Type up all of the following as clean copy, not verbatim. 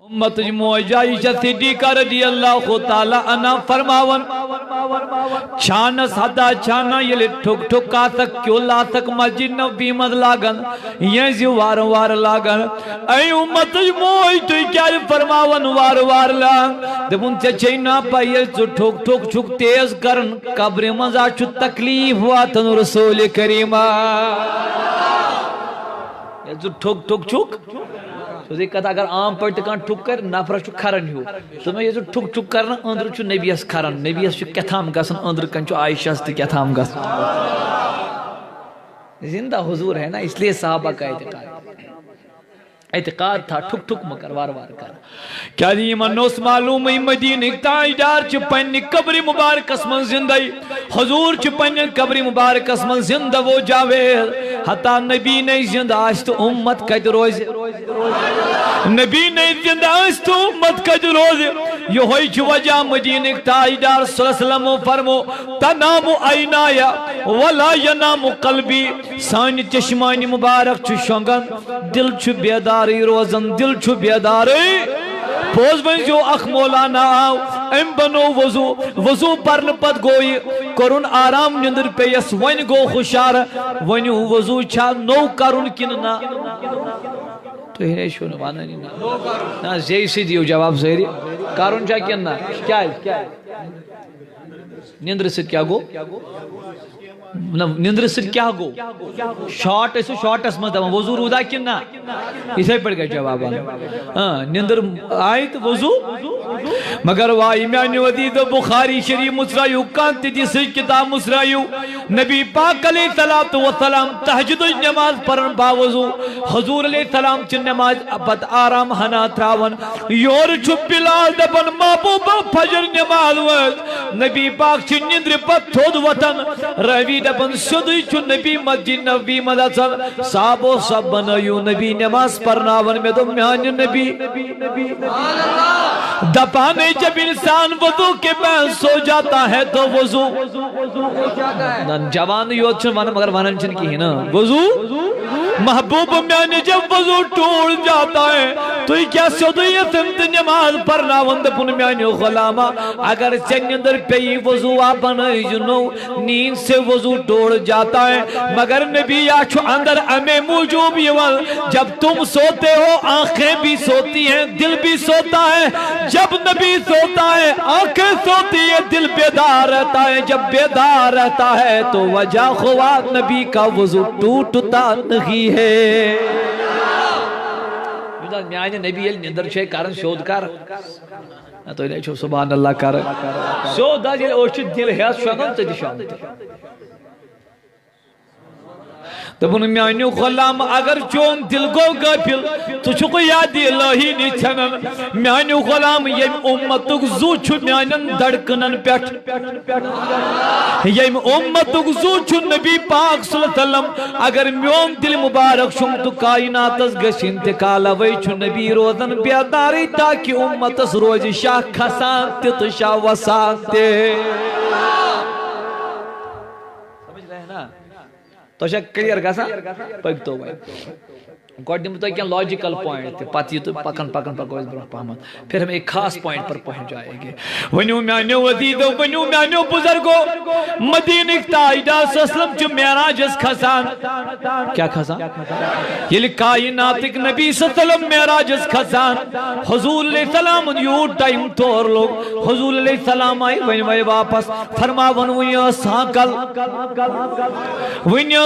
امت موج عائشہ صدیقہ رضی اللہ تعالی عنہ فرماون چھانس حدا چھانا یلی ٹھک ٹھک آتک کیوں لاتک مسجد نبی مد لاغن یہ زی وار وار لاغن اے امت موج تو کیا فرماون وار وار لاغن دبون چچینا پائیل تو ٹھک ٹھک چھک تیز کرن قبر مزا چھو تکلیف واتن رسول کریمہ یہ تو ٹھک ٹھک چھک تو دیکھ کہتا اگر عام پڑھتے کان ٹھک کر نفرہ چھو کھرن ہو تو میں یہ جو ٹھک ٹھک کرنا اندر چھو نبی اس کھرن نبی اس چھو کتھام گسن اندر کن چھو عائشہ اس کتھام گسن زندہ حضور ہے نا اس لیے صحابہ کا اعتقاد تھا ٹھک ٹھک مکر وار وار کر کیا دی منوس معلوم ہے مدینہ تاجدار چھ پنی قبر مبارک اسمن زندہ حضور چھ پنی قبر مبارک اسمن زندہ وہ جاویر حتی نبی نے زندہ آج تو امت کج روز نبی نے زندہ آج تو امت کج روز یہ ہوئی چھ وجہ مدینہ تاجدار صلی اللہ علیہ وسلم فرمو تنام عینایا ولا ینام قلبی سانی چشمانی مبارک چھ شنگن دل چھ بیدار روزن دل چھو بیداری پوز بن جو اخ مولانا آو ام بنو وضو پرن پت گوئی کرن آرام نندر پیس ون گو خوشار ونیو وضو چھا نو کرن کننا تو ہی شو نوانا نہیں نا زی سی دیو جواب زہری کرن چھا کننا کیا ہے نندر سے کیا گو نندر سے کیا گو شارٹ ایسو شارٹ اس مطلب وضو رودا کننا اسے پڑھ گئے جواب نندر آئی تو وضو مگر وائی میانی ودید بخاری شریف مسرائیو کانتی دی سج کتاب مسرائیو نبی پاک علیہ السلام تحجد نماز پرن باوضو حضور علیہ السلام چن نماز پت آرام ہنا تراون یور چھپ بلال دبن محبوبہ فجر نماز وقت نبی پاک چن نندر پت تھود وطن روی دبن سدوی چن نبی مسجد نبی مدسل صحابو سب بنایو نبی نماز پرناون میں دو میانی نبی دپانے جب انسان وضو کے بعد سو جاتا ہے تو وضو جوان یوچن وانا مگر واننچن کی ہی نا وضو محبوب میں جب وضو ٹوٹ جاتا ہے تو یہ کیا سدویت انت نماز پرنا وند پن میں غلامہ اگر چنندر پی وضو آپن جنو نیند سے وضو ٹوٹ جاتا ہے مگر نبی آچھو اندر ہمیں موجوب یہ جب تم سوتے ہو آنکھیں بھی سوتی ہیں دل بھی سوتا ہے جب نبی سوتا ہے آنکھیں سوتی ہے دل بیدار رہتا ہے جب بیدار رہتا ہے تو وجہ خواب نبی کا وضو ٹوٹتا نہیں ہے میانے نبی نندر چھے کارن شود کار تو انہیں چھو سبحان اللہ کار شود دا جل اوشت دل ہے شوگن تجھ شانت دبن میانیو غلام اگر چون دل گو گفل تو چھو یادی الہی نی چھنن میانیو غلام یم امتک زو چھو میانن دڑکنن پیٹ یم امتک زو چھو نبی پاک صلی اللہ علیہ وسلم اگر میون دل مبارک شم تو کائنات از گش انتقال وی چھو نبی روزن بیداری تاکہ امت اس روز شاہ کھسانتے تو شاہ وسانتے سمجھ رہے ہیں نا تو شاید کلیر گا پک تو گئے گوڑ دیم تو ایک لاجیکل پوائنٹ تھے پاتی تو پکن پکن پر گوئز برہ پاہمت پھر ہم ایک خاص پوائنٹ پر پہنچ جائے گے ونیو میانیو ودیدو ونیو میانیو بزرگو مدینہ تاجدہ سسلم چو معراج اس کھسان کیا کھسان یہ لکائنات ایک نبی سسلم معراج اس کھسان حضور علیہ السلام یو ٹائم تور لوگ حضور علیہ السلام آئی ونوی واپس فرما ونوی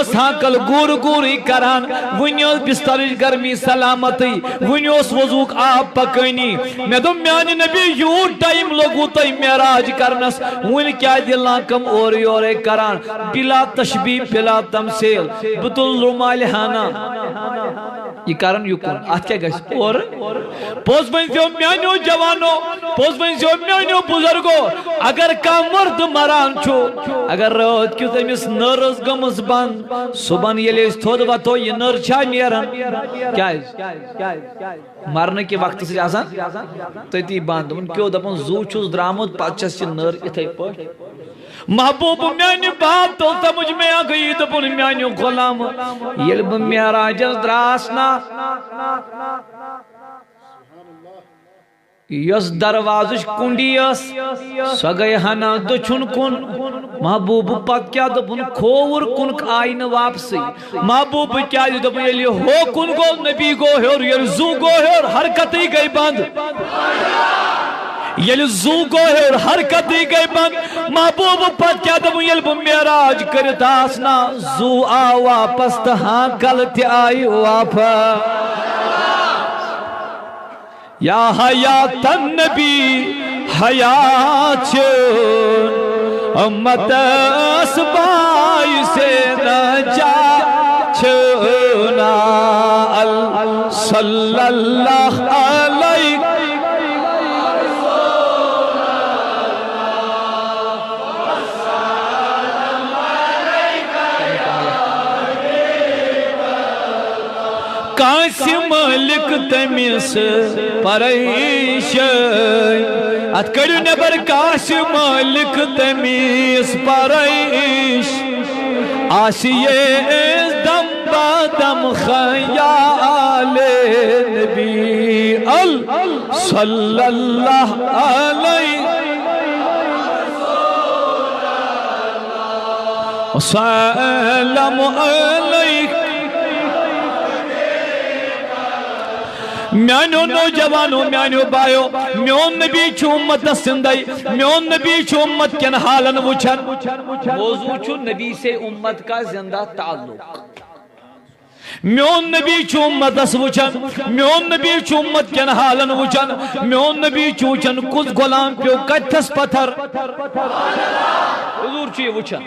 سانکل گور گوری کران ونیو بستر گرمی سلامتی ونیوس وضوک آپ پکینی میں دو میانی نبی یوں ٹائم لوگو تای معراج کرنس ون کیا دلان کم اوری اوری کران بلا تشبیح بلا تمثیل بطل رمالحانا یہ کارن یوں کن آت کیا گئیس اور پوز بنزیو میانیو جوانو پوز بنزیو میانیو بزرگو اگر کا مرد مران چھو اگر رہت کیوں تیمیس نرز گمز بند صبح یہ لیس تھود باتو یہ نر چھا نیرن کیا ہے مارنے کے وقت سے آسان تو ایتی باند ان کیوں دپن زو چوز درامت پاچھا سی نر اتھائی پوش محبوب میانی بات تو سمجھ میں آگئی دپن میانی غلام یلب معراج دراسنا یس دروازش کنڈی اس سو گئی ہنا دچھن کن محبوب پاک کیا دپن کھوور کن آئین واپسی محبوب کیا دپن یلی ہو کن گو نبی گو ہور یلی زو گو ہور حرکتی گئی بند یلی زو گو ہور حرکتی گئی بند محبوب پاک کیا دپن یلی بو میراج کرتا اسنا زو آ واپس تہاں کلتی آئی واپس یا حیات النبی حیات چون امت اسبائی سے نجات چونا صلی اللہ علیہ کانسی ملک تمیس پریش ات کڑیو نبر کانسی ملک تمیس پریش آسیے دم با دم خیال نبی صلی اللہ علیہ وسلم علیہ میانو نوجوانو میانو بایو میون نبی چھو امت سندائی میون نبی چھو امت کن حالن وچھن موضوع چھو نبی سے امت کا زندہ تعلق میون نبی چھو امت اس وچھن میون نبی چھو امت کن حالن وچھن میون نبی چھو چن کس غلام پیو کتھس پتھر حضور چھو یہ وچھن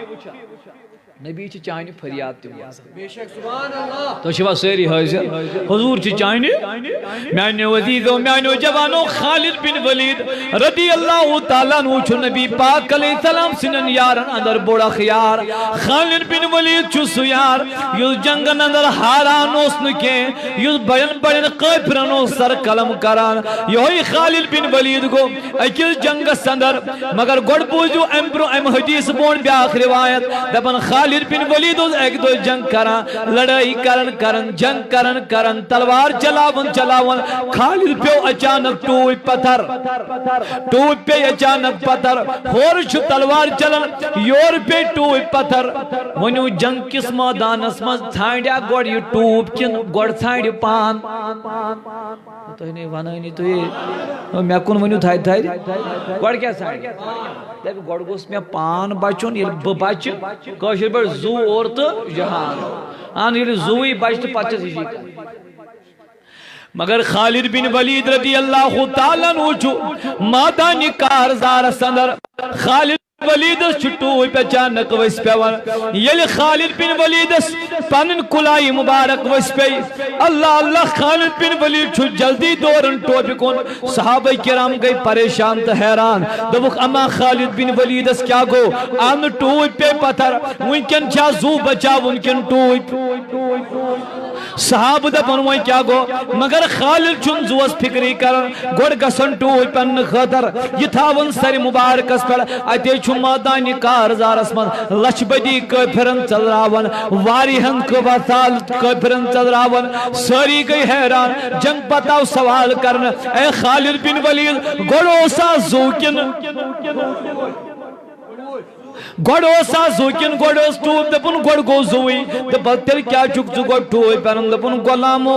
نبی چھ چاہنی فریاد تیو بے شک سبحان اللہ تو شبہ سیری حاضر حضور چھ چاہنی میانو وزیدو میانو جوانو خالد بن ولید رضی اللہ تعالیٰ نو چھو نبی پاک علیہ السلام سنن یارن اندر بوڑا خیار خالد بن ولید چھو سو یار یو جنگن اندر حاران اوسنکے یو بڑن بڑن قیفرن او سر کلم کران یوہی خالد بن ولید کو اکیل جنگ سندر مگر گوڑ پوزو امپرو ام حدیث بون بیاخ روایت دبن خالد بن ولید ایک دو جنگ کران لڑائی کرن جنگ کرن تلوار چلاون خالد پیو اچانک ٹوئی پتھر ٹوئی پہ اچانک پتھر ہور چھو تلوار چلن یور پہ ٹوئی پتھر ونیو جنگ کس میدان اسمز تھانڈیا گوڑ یہ ٹوب کن گوڑ تھانڈی پان تو ہی نہیں وانا ہی نہیں تو یہ میں کن ونیو تھائی گوڑ کیا تھانڈی لیکن گوڑ گوست میں پان بچون یہ بچ کوشر پر زو عورت جہان آن یہ زوی بچت پچھت ہی مگر خالد بن ولید رضی اللہ تعالیٰ نوچو مادانی کارزار سندر خالد ولید چھٹوئی پہ چانک ویس پیوان یلی خالد بن ولید پانن کلائی مبارک ویس پہ اللہ اللہ خالد بن ولید چھو جلدی دورن ٹوپی کن صحابہ کرام گئی پریشان تا حیران دبک اما خالد بن ولید کیا گو آن ٹوئی پہ پتھر ونکن چا زو بچا ونکن ٹوئی صحابہ دا بنوائی کیا گو مگر خالد چھن زوز فکری کرن گوڑ گسن ٹوئی پن خطر یہ تھاون سر مبارک اس پر آتے چھو مادانی کارزار اسمن لچ بدی کفرن چل راون واریہن کباتال کفرن چل راون ساری گئی حیران جنگ پتاو سوال کرن اے خالد بن ولید گوڑو سا زوکن گوڑو سا زوکن گوڑو سٹوب دپن گوڑ گو زوئی دپل تیل کیا چک چو گوڑ ٹوئی پرن دپن غلامو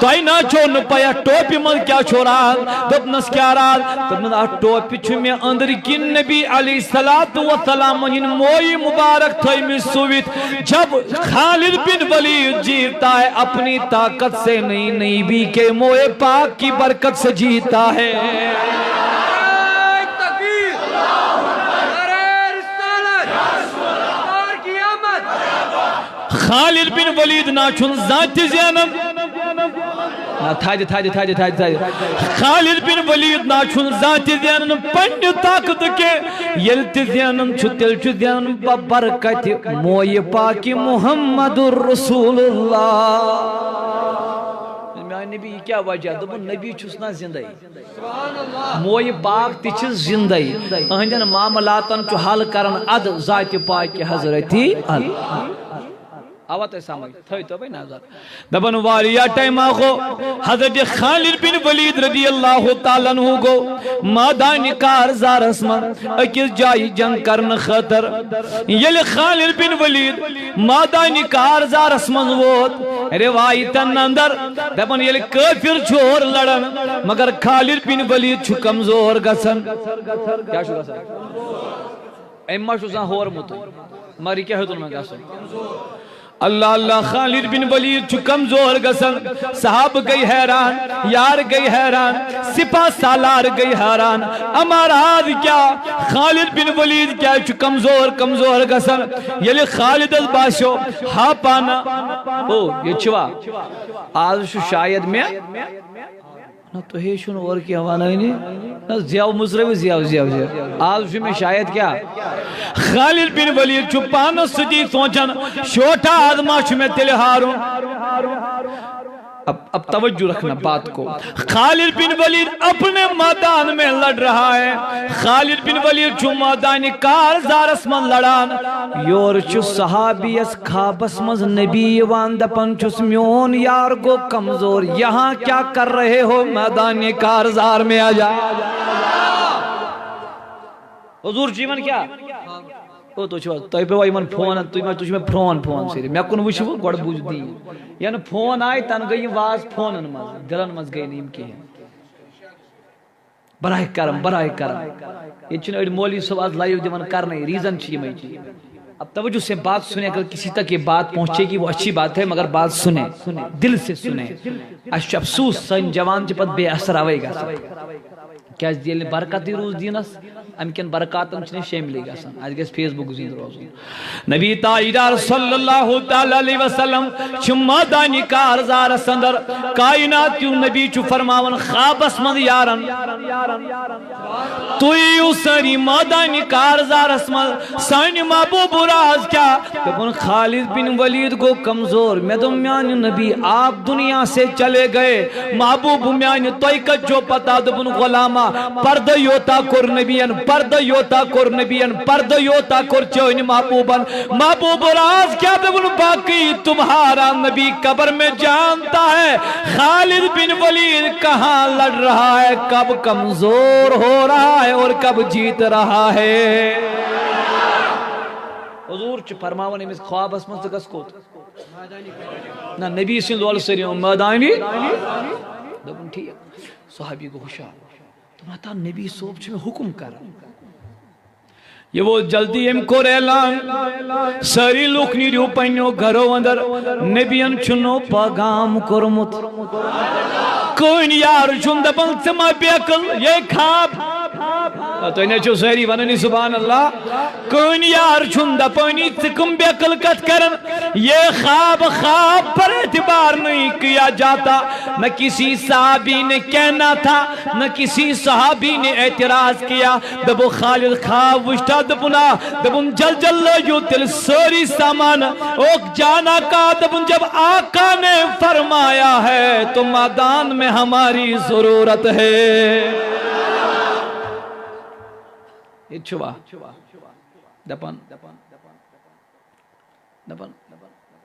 توئی نا چھوڑن پایا ٹوپی من کیا چھوڑان دپنس کیا رال دپنس آ ٹوپی چھو میں اندر کی نبی علیہ السلام ہن موئی مبارک تھوئی میں سویت جب خالد بن ولید جیتا ہے اپنی طاقت سے نہیں نبی کے موئے پاک کی برکت سے جیتا ہے خالد بن ولید ناچن ذات زینن خالد بن ولید ناچن ذات زینن پنڈ طاقت کے یلت زینن چھتل چھ زینن ببرکت موئی پاکی محمد الرسول اللہ نبی کیا وجہ دبن نبی چھسنا زندائی موئی پاک تی چھ زندائی اہندن معاملاتن چھ حل کرن اد ذات پاک حضرتی اللہ آوات سامنے تھوئی تو بھئی نظر دبن واریا ٹائم آخو حضرت خالد بن ولید رضی اللہ تعالیٰ عنہ گو مادان کارزار اسمان اکیس جائی جنگ کرن خطر یل خالد بن ولید مادان کارزار اسمان ووت روایتن اندر دبن یل کافر چھوڑ لڑن مگر خالد بن ولید چھو کمزور گسن کیا شو گسن ایمہ شو سان ہور متو ماری کیا ہے تنہا گسن اللہ اللہ خالد بن ولید چھو کمزور گسن صحاب گئی حیران یار گئی حیران سپاہ سالار گئی حیران اماراد کیا خالد بن ولید کیا چھو کمزور گسن یلی خالد از باشو ہا پانا او یہ چھوا آج شو شاید میں نا تو ہی شن اور کی ہوانا ہی نہیں نا زیاو مصرف زیاو آج شو میں شاید کیا خالد بن ولید چھپانا سجی سوچن شوٹا آدما شو میں تلے ہاروں اب توجہ رکھنا بات کو خالد بن ولید اپنے میدان میں لڑ رہا ہے خالد بن ولید چھو میدان کارزار اسمن لڑان یور چھو صحابی اس خوابس مز نبی وان دپن چھس میون یار کو کمزور یہاں کیا کر رہے ہو میدان کارزار میں آ جا حضور جیون کیا او تو چھو تو پہ وہی من فون تو میں فرون سیری میں کن وشو گوڑ بوجھ دی یعنی فون آئی تن گئی واز فونن مز دلن مز گئی نیم کی براہ کرم یہ چھن ایڈ مولی صاحب آج لائیو دیون کرنے ریزن چیئے میں چیئے اب توجہ سے بات سنے اگر کسی تک یہ بات پہنچے گی وہ اچھی بات ہے مگر بات سنے دل سے سنے افسوس سن جوان چپت بے اثر آوے گا کیا اس دیل نے برکتی روز دینس امکن برکاتن چنے شامل گا سن آج گیس فیس بک زند روز نبی تاجدار صلی اللہ تعالی علیہ وسلم شما دانی کارزار سندر کائنات کیوں نبی چو فرماون خواب اسمد یارن تویو سری مادانی کارزار اسمد سانی محبوب راز کیا کہ خالد بن ولید کو کمزور میں تو میان نبی آپ دنیا سے چلے گئے محبوب میان توی کچھو پتا دبن غلامہ پرد یوتا کر نبیان پرد یوتا کر چون محبوبان محبوب راز کیا دبن باقی تمہارا نبی قبر میں جانتا ہے خالد بن ولید کہاں لڑ رہا ہے کب کمزور ہو رہا ہے اور کب جیت رہا ہے حضور چھ فرماون امس خواب اسمن سے کس کوت نا نبی سن لول سریم میدانی دبن ٹھیک صحابی کو خوشا تمہتا نبی صوب چھ میں حکم کر یہ وہ جلدی ام کو اعلان ساری لوک نیریو پینیو گھرو اندر نبیان چنو پاگام کرمت کوئی یار چن دبن سما بیکل یہ خواب تو انہیں چھو سہری وننی سبحان اللہ کوئی یار چن دپنی سکم بیکل کت کرن یہ خواب پر اعتبار نہیں کیا جاتا نہ کسی صحابی نے کہنا تھا نہ کسی صحابی نے اعتراض کیا دبو خالد خواب وشتا دبنا دبن جل لجو تل سوری سامان اوک جانا کا دبن جب آقا نے فرمایا ہے تو میدان میں ہماری ضرورت ہے یہ چھوا دپن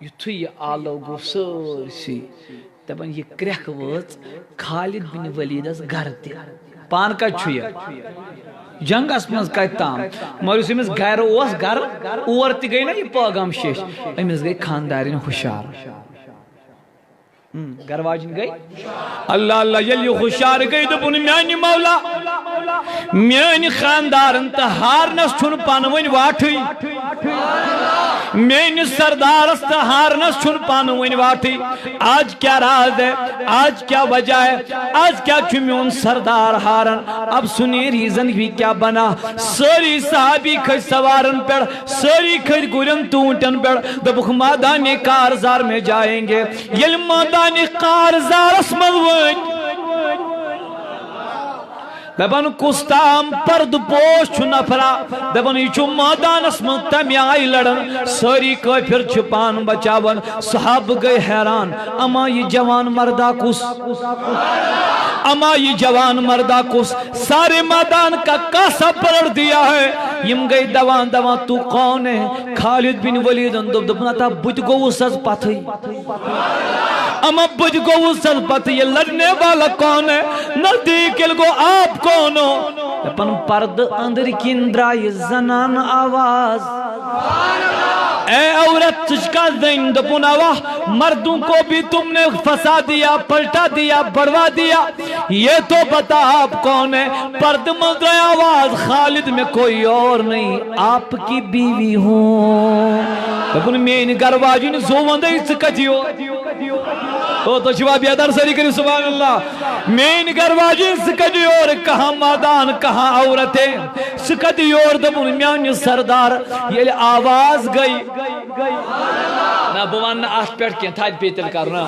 یتھو یہ آلو گو سرسی دپن یہ کریک وز خالد بن ولید اس گھر دی پان کا چھویا جنگ اس منز کا تام مریس امس گھر اوس گھر اور تی گئی نا یہ پاغام شیش امس گئی خاندارین خوشار گھر واجن گئی اللہ اللہ یلی خوشار گئی دبن میانی مولا میانی خاندارن تا ہارنس چھن پانوین واٹھی میانی سردارس تا ہارنس چھن پانوین واٹھی آج کیا راز ہے آج کیا وجہ ہے آج کیا چمیون سردار ہارن اب سنی ریزن بھی کیا بنا ساری صحابی کھج سوارن پر ساری کھج گرن تونٹن پر دبخ مادانی کارزار میں جائیں گے یل مادانی کارزار اسمد وین دبن کستام پرد پوش چھو نفرا دبن ایچو مادان اسمد تمی آئی لڑن ساری کافر چھپان بچاون صحاب گئے حیران اما یہ جوان مردہ کس اما یہ جوان مردہ کس سارے میدان کا کاسا پرڑ دیا ہے یم گئی دوان دوان تو کون ہے خالد بن ولید دپنا تھا بت گوس از پتھئی اما بت گوس از پتھئی یہ لڑنے والا کون ہے نزدیک گو آپ کون ہو دپن پرد اندر کن درائی زنان آواز اے عورت تجھکا دین دپن آواہ مردوں کو بھی تم نے پھنسا دیا پلٹا دیا بڑھوا دیا یہ تو بتا آپ کون ہے پرد مندر آواز خالد میں کوئی اور نہیں آپ کی بیوی ہوں دپن مین گھر واجن زوان دے سکتیو تو جواب یادار سری کری سبحان اللہ مین گھر واجن سکتیو اور کہاں مادان کہاں عورتیں سکتیو اور دپن میان سردار یہ آواز گئی نا بوان نا آس پیٹ کیا تھا پیتل کرنا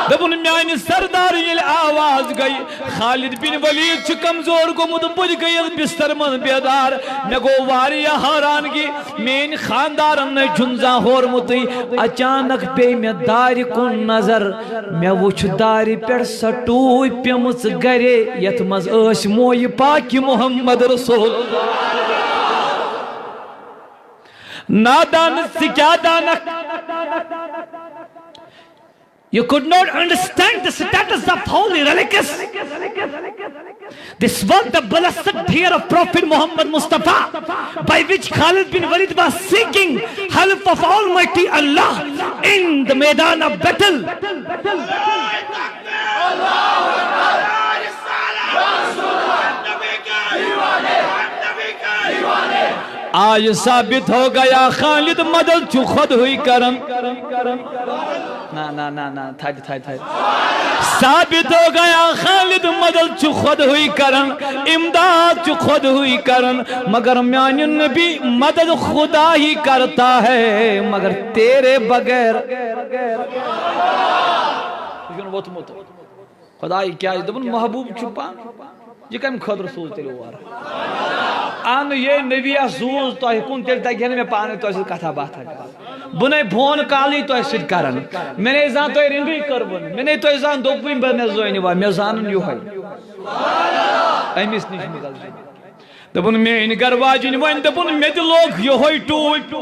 دپن میان سردار یہ آواز گئی خالد بن ولید چھ کمزور کو مد بج گئی بستر من بیدار میں گو واریا حیران کی مین خاندارن نے جھنزا ہور متی اچانک پہ میں دار کن نظر میں وچھ داری پر سٹوئی پیمس گرے یتمز اش موئی پاکی محمد رسول نادان سکیادانک You could not understand the status of holy relics. This was the blessed fear of Prophet Muhammad Mustafa by which Khalid bin Walid was seeking help of Almighty Allah in the Maidan of battle. آج ثابت ہو گیا خالد مدد چو خود ہوئی کرم نا Thai ثابت ہو گیا خالد مدد چو خود ہوئی کرن امداد چو خود ہوئی کرن مگر میان نبی مدد خدا ہی کرتا ہے مگر تیرے بغیر خدا ہی کیا دبن محبوب چھپا یہ کم خود رسول تیرے ہوارا آن یہ نبی ازوز تو کن تیل تک میں پانے تو ایسے کتھا بات ہے بنے بھون کالی تو ایسے کرن میں نے ازان تو رنگی کربن میں نے تو ازان دوپویں بنے زوئنی با میں زانن یو ہے ایمیس نیش مدل جی دبن میں انگر واجن وین دبن میں دی لوگ یہ ہوئی ٹوٹ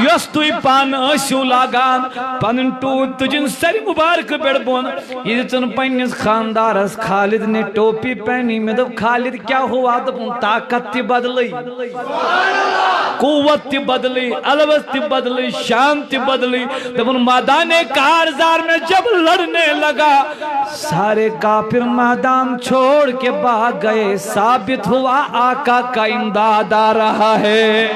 یس توی پان اسیو لاغان پانن ٹوٹ تجن سری مبارک بیڑ بون یہ چن پینس خاندارس خالد نے ٹوپی پہنی میں دب خالد کیا ہوا دبن طاقت تی بدلی قوت تی بدلی علوت تی بدلی شان تی بدلی دبن مادان کارزار میں جب لڑنے لگا سارے کافر میدان چھوڑ کے بھاگ گئے ثابت ہوا آقا کا امداد آ رہا ہے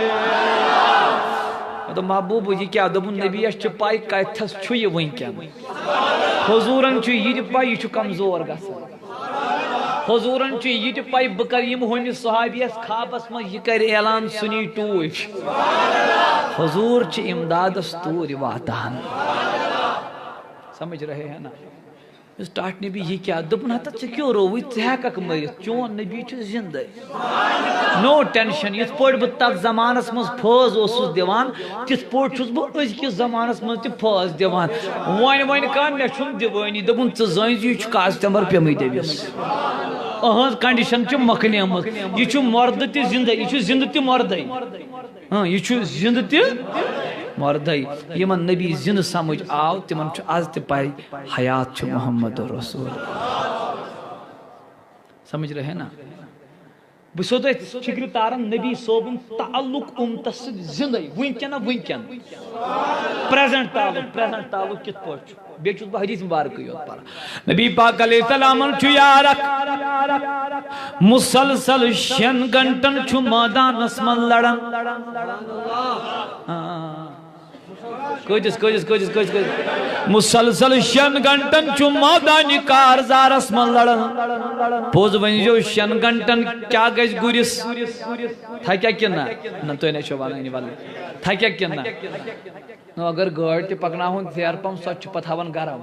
تو محبوب یہ کیا دبن نبی اس چپائی کا اتھس چھوئی وہیں کیا حضورن چھوئی یہ چپائی چھو کمزور گا حضورن چھوئی یہ چپائی بکریم ہوئی صحابی اس خوابس میں یہ کر اعلان سنی ٹوش حضور چھ امداد استور واتان سمجھ رہے ہیں نا اس ٹاٹ نبی یہ کیا دبنا تا چھے کیوں روئی تحقق مریض چون نبی چھے زندہ نو ٹینشن یہ پوڑ بتاک زمانس مز پھوز اوسوس دیوان تیس پوڑ چھوز بو از کی زمانس مز تی پھوز دیوان وائن کان میں چھن دیوانی دبن تا زائنز یہ چھو کاستمر پیمی دیویس اہنز کنڈیشن چھو مکھنی امز یہ چھو مرد تی زندہ یہ چھو زندہ تی مردائی یہ چھو زندہ تی مردائی یہ من نبی زند سمجھ آو تی من چھو آز تی پائی حیات چھو محمد رسول سمجھ رہے نا بسو تو چکر تارن نبی صوبن تعلق امتس زندائی وینکن پریزنٹ تعلق کت پوچھ بیچوز با حدیث مبارک یود پارا نبی پاک علیہ السلام چھو یارک مسلسل شن گنٹن چھو مادان اسمن لڑن کچھ مسلسل شن گنٹن چھو مادانی کارزار اسمن لڑن پوز ونجو شن گنٹن کیا گیس گوریس تھا کیا کنا نا تو انہیں شوانا انہیں والے تھا کیا کنا نو اگر گاڑ تی پکنا ہون تھیر پم سوچ پتھاون گرم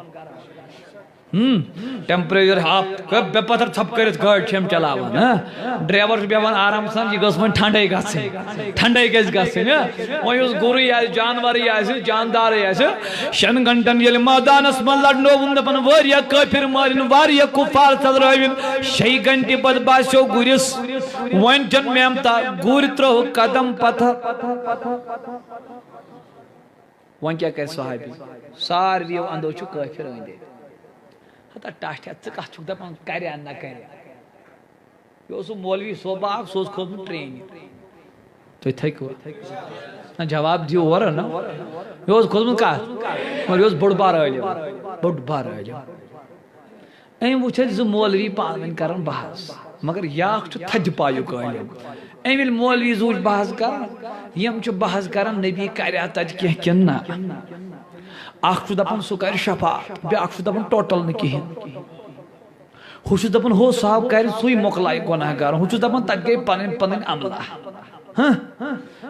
ٹیمپریچر ہاپ کب بے پتھر تھپ کرت گاڑ چھم چلاوان ڈرائیور بیوان آرام سان یہ گس من ٹھنڈائی گسے ٹھنڈائی گس گسے وہ اس گوری آئے جانواری آئے جاندار آئے شن گھنٹن یل مادانس من لڑنو وندپن واریا کافر مارن واریا کفار صدراوین شئی گھنٹی بد باسو گوریس وانچن میمتا گور ترو قدم پتھر وان کیا کر صحابی سارویو اندو چھو کافر اندے ہتا ٹاشتیا چکا چھک دپان کریا نہ کریا یہ سو مولوی صوباق سوز کھوز میں ٹرین تو یہ تھیک ہوا نا جواب دیو ورہ نا یہ کھوز میں کہا اور یہ بڑھ بار آجا این وہ چھے جو مولوی پانوین کرن بحث مگر یاک چھو تھج پایو کہا این ویل مولوی زوج بحث کرن یم چھو بحث کرن نبی کریا تج کیا کننا آخ چھو دپن سو کر شفا بی آخ چھو دپن ٹوٹل نکیہن خوشو دپن ہو صاحب کر سوئی مقلائی گناہ گار ہو چھو دپن تک گئی پنن عملہ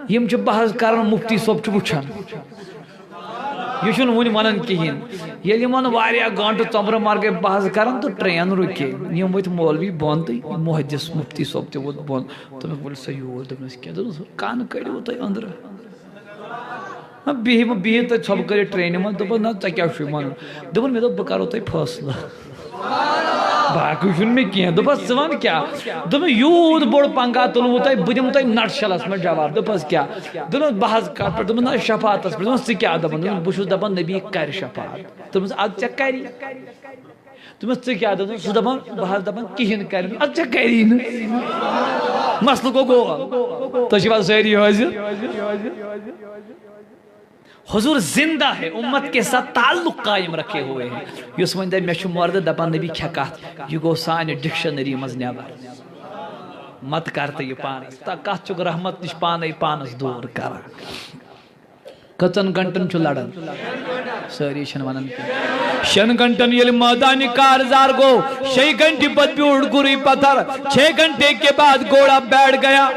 یم چھو بحث کرن مفتی صاحب چھو بچھن یہ چھو ونی ونن کہین یہ من واریا گانٹ ژمبر مار گئی بحث کرن تو ٹرین رکے یم وت مولوی بند محدث مفتی صاحب تہ ووت بند تمہیں بول سا یور دپنس کیا کان کڑیو تہ اندر بہت تو ژھۄپ کٔرِتھ ٹرینہِ منٛز دوٚپُن نہ ژےٚ کیٛاہ چھُے وَنُن دوٚپُن مےٚ دوٚپ بہٕ کَرو تۄہہِ فٲصلہٕ باقٕے چھُنہٕ مےٚ کینٛہہ دوٚپَس ژٕ وَن کیٛاہ دوٚپُن یوٗت بوٚڑ پنٛگا تُلوٕ تۄہہِ بہٕ دِمہٕ تۄہہِ نٹ شَلَس منٛز جواب دوٚپَس کیٛاہ دوٚپُن بہٕ حظ کَتھ پٮ۪ٹھ دوٚپُن نہ شفاعتَس پٮ۪ٹھ دوٚپُن ژٕ کیٛاہ دَپان دوٚپُن بہٕ چھُس دَپان نبی کَرِ شفاعت دوٚپمَس اَدٕ ژےٚ کَری دوٚپمَس ژٕ کیٛاہ دوٚپُن سُہ دَپان بہٕ حظ دَپان کِہیٖنۍ کَرِ نہٕ اَدٕ ژےٚ کَری نہٕ مسلہٕ گوٚو گول تُہۍ چھِوا سٲری حٲضِر حضور زندہ ہے امت کے ساتھ تعلق قائم رکھے ہوئے ہیں یس ون میں مرد دپان نبی کھے کت یہ گو سانہ ڈکشنری مز نیبر مت کرتے یہ پانس کت چک رحمت نش پانے پانس دور کر کچن گھنٹن چھ لڑن ساری چھن ونن 6 گھنٹن یل میدان کارزار گو 6 گھنٹے بعد بیوڑ گری پتھر 6 گھنٹے کے بعد گھوڑا بیٹھ گیا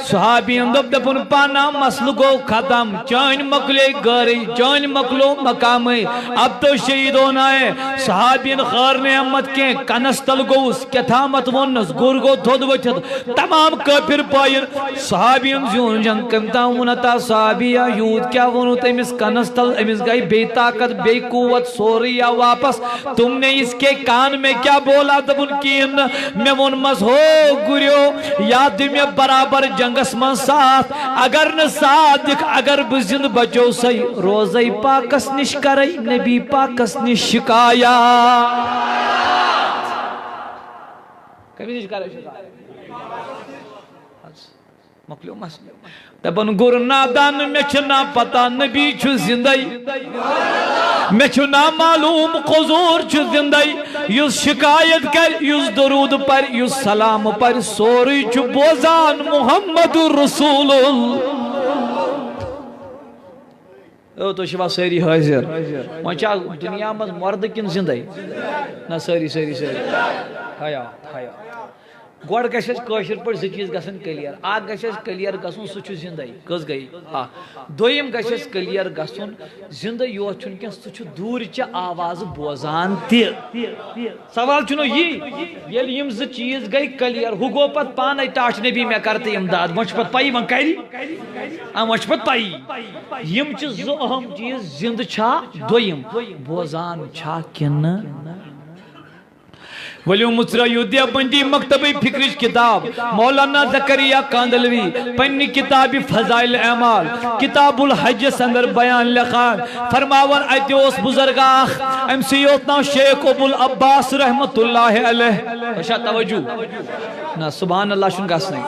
صحابین دپن پانا مسل گو ختم چان مکلے گری چان مکلو مقام اب تو شہید ہونا ہے صحابین خار نعمت کے کنستل گوس کتھامت ونس گر گو تھود وچت تمام کافر پائر صحابین زیون جنگ کمتا ونتا صحابیہ یود کیا ونو تمس کنستل امس گئی بے طاقت بے قوت سوری یا واپس تم نے اس کے کان میں کیا بولا دبن کین میں ون مز ہو گریو یاد میں برابر جنگس من ساتھ اگر نہ صادق اگر بزند بچو سی روزی پاکس نش کرئی نبی پاکس نش شکایات کبھی نش کرئی شکایات مکلیو مسئلہ دبن گر نادان میں چھنا پتا نبی چھو زندائی میں چھنا معلوم قضور چھو زندائی یس شکایت کر یس درود پر یس سلام پر سوری چھو بوزان محمد رسول او تو شبا ساری حاضر وہاں چاہ دنیا میں مرد کن زندائی نا ساری حیات گوڑ گشش کوشر پر زچیز گسن کلیر آگ گشش کلیر گسن سچو زندائی کس گئی دویم گشش کلیر گسن زندہ یو چونکہ سچو دور چا آواز بوزان تی سوال چنو یہ یم ز چیز گئی کلیر ہو گو پت پانے تاش نبی میں کرتے امداد وچ پت پائی من کری وچ پت پائی یم چیز زو اہم چیز زند چھا دویم بوزان چھا کن ولیو مصرہ یودیا بندی مکتبی فکرش کتاب مولانا زکریہ کاندلوی پنی کتاب فضائل اعمال کتاب الحج سندر بیان لخان فرماور ایتیوس بزرگاخ امسیوت ناو شیخ ابو العباس رحمت اللہ علیہ اشاہ توجہ نا سبحان اللہ شن گاس نہیں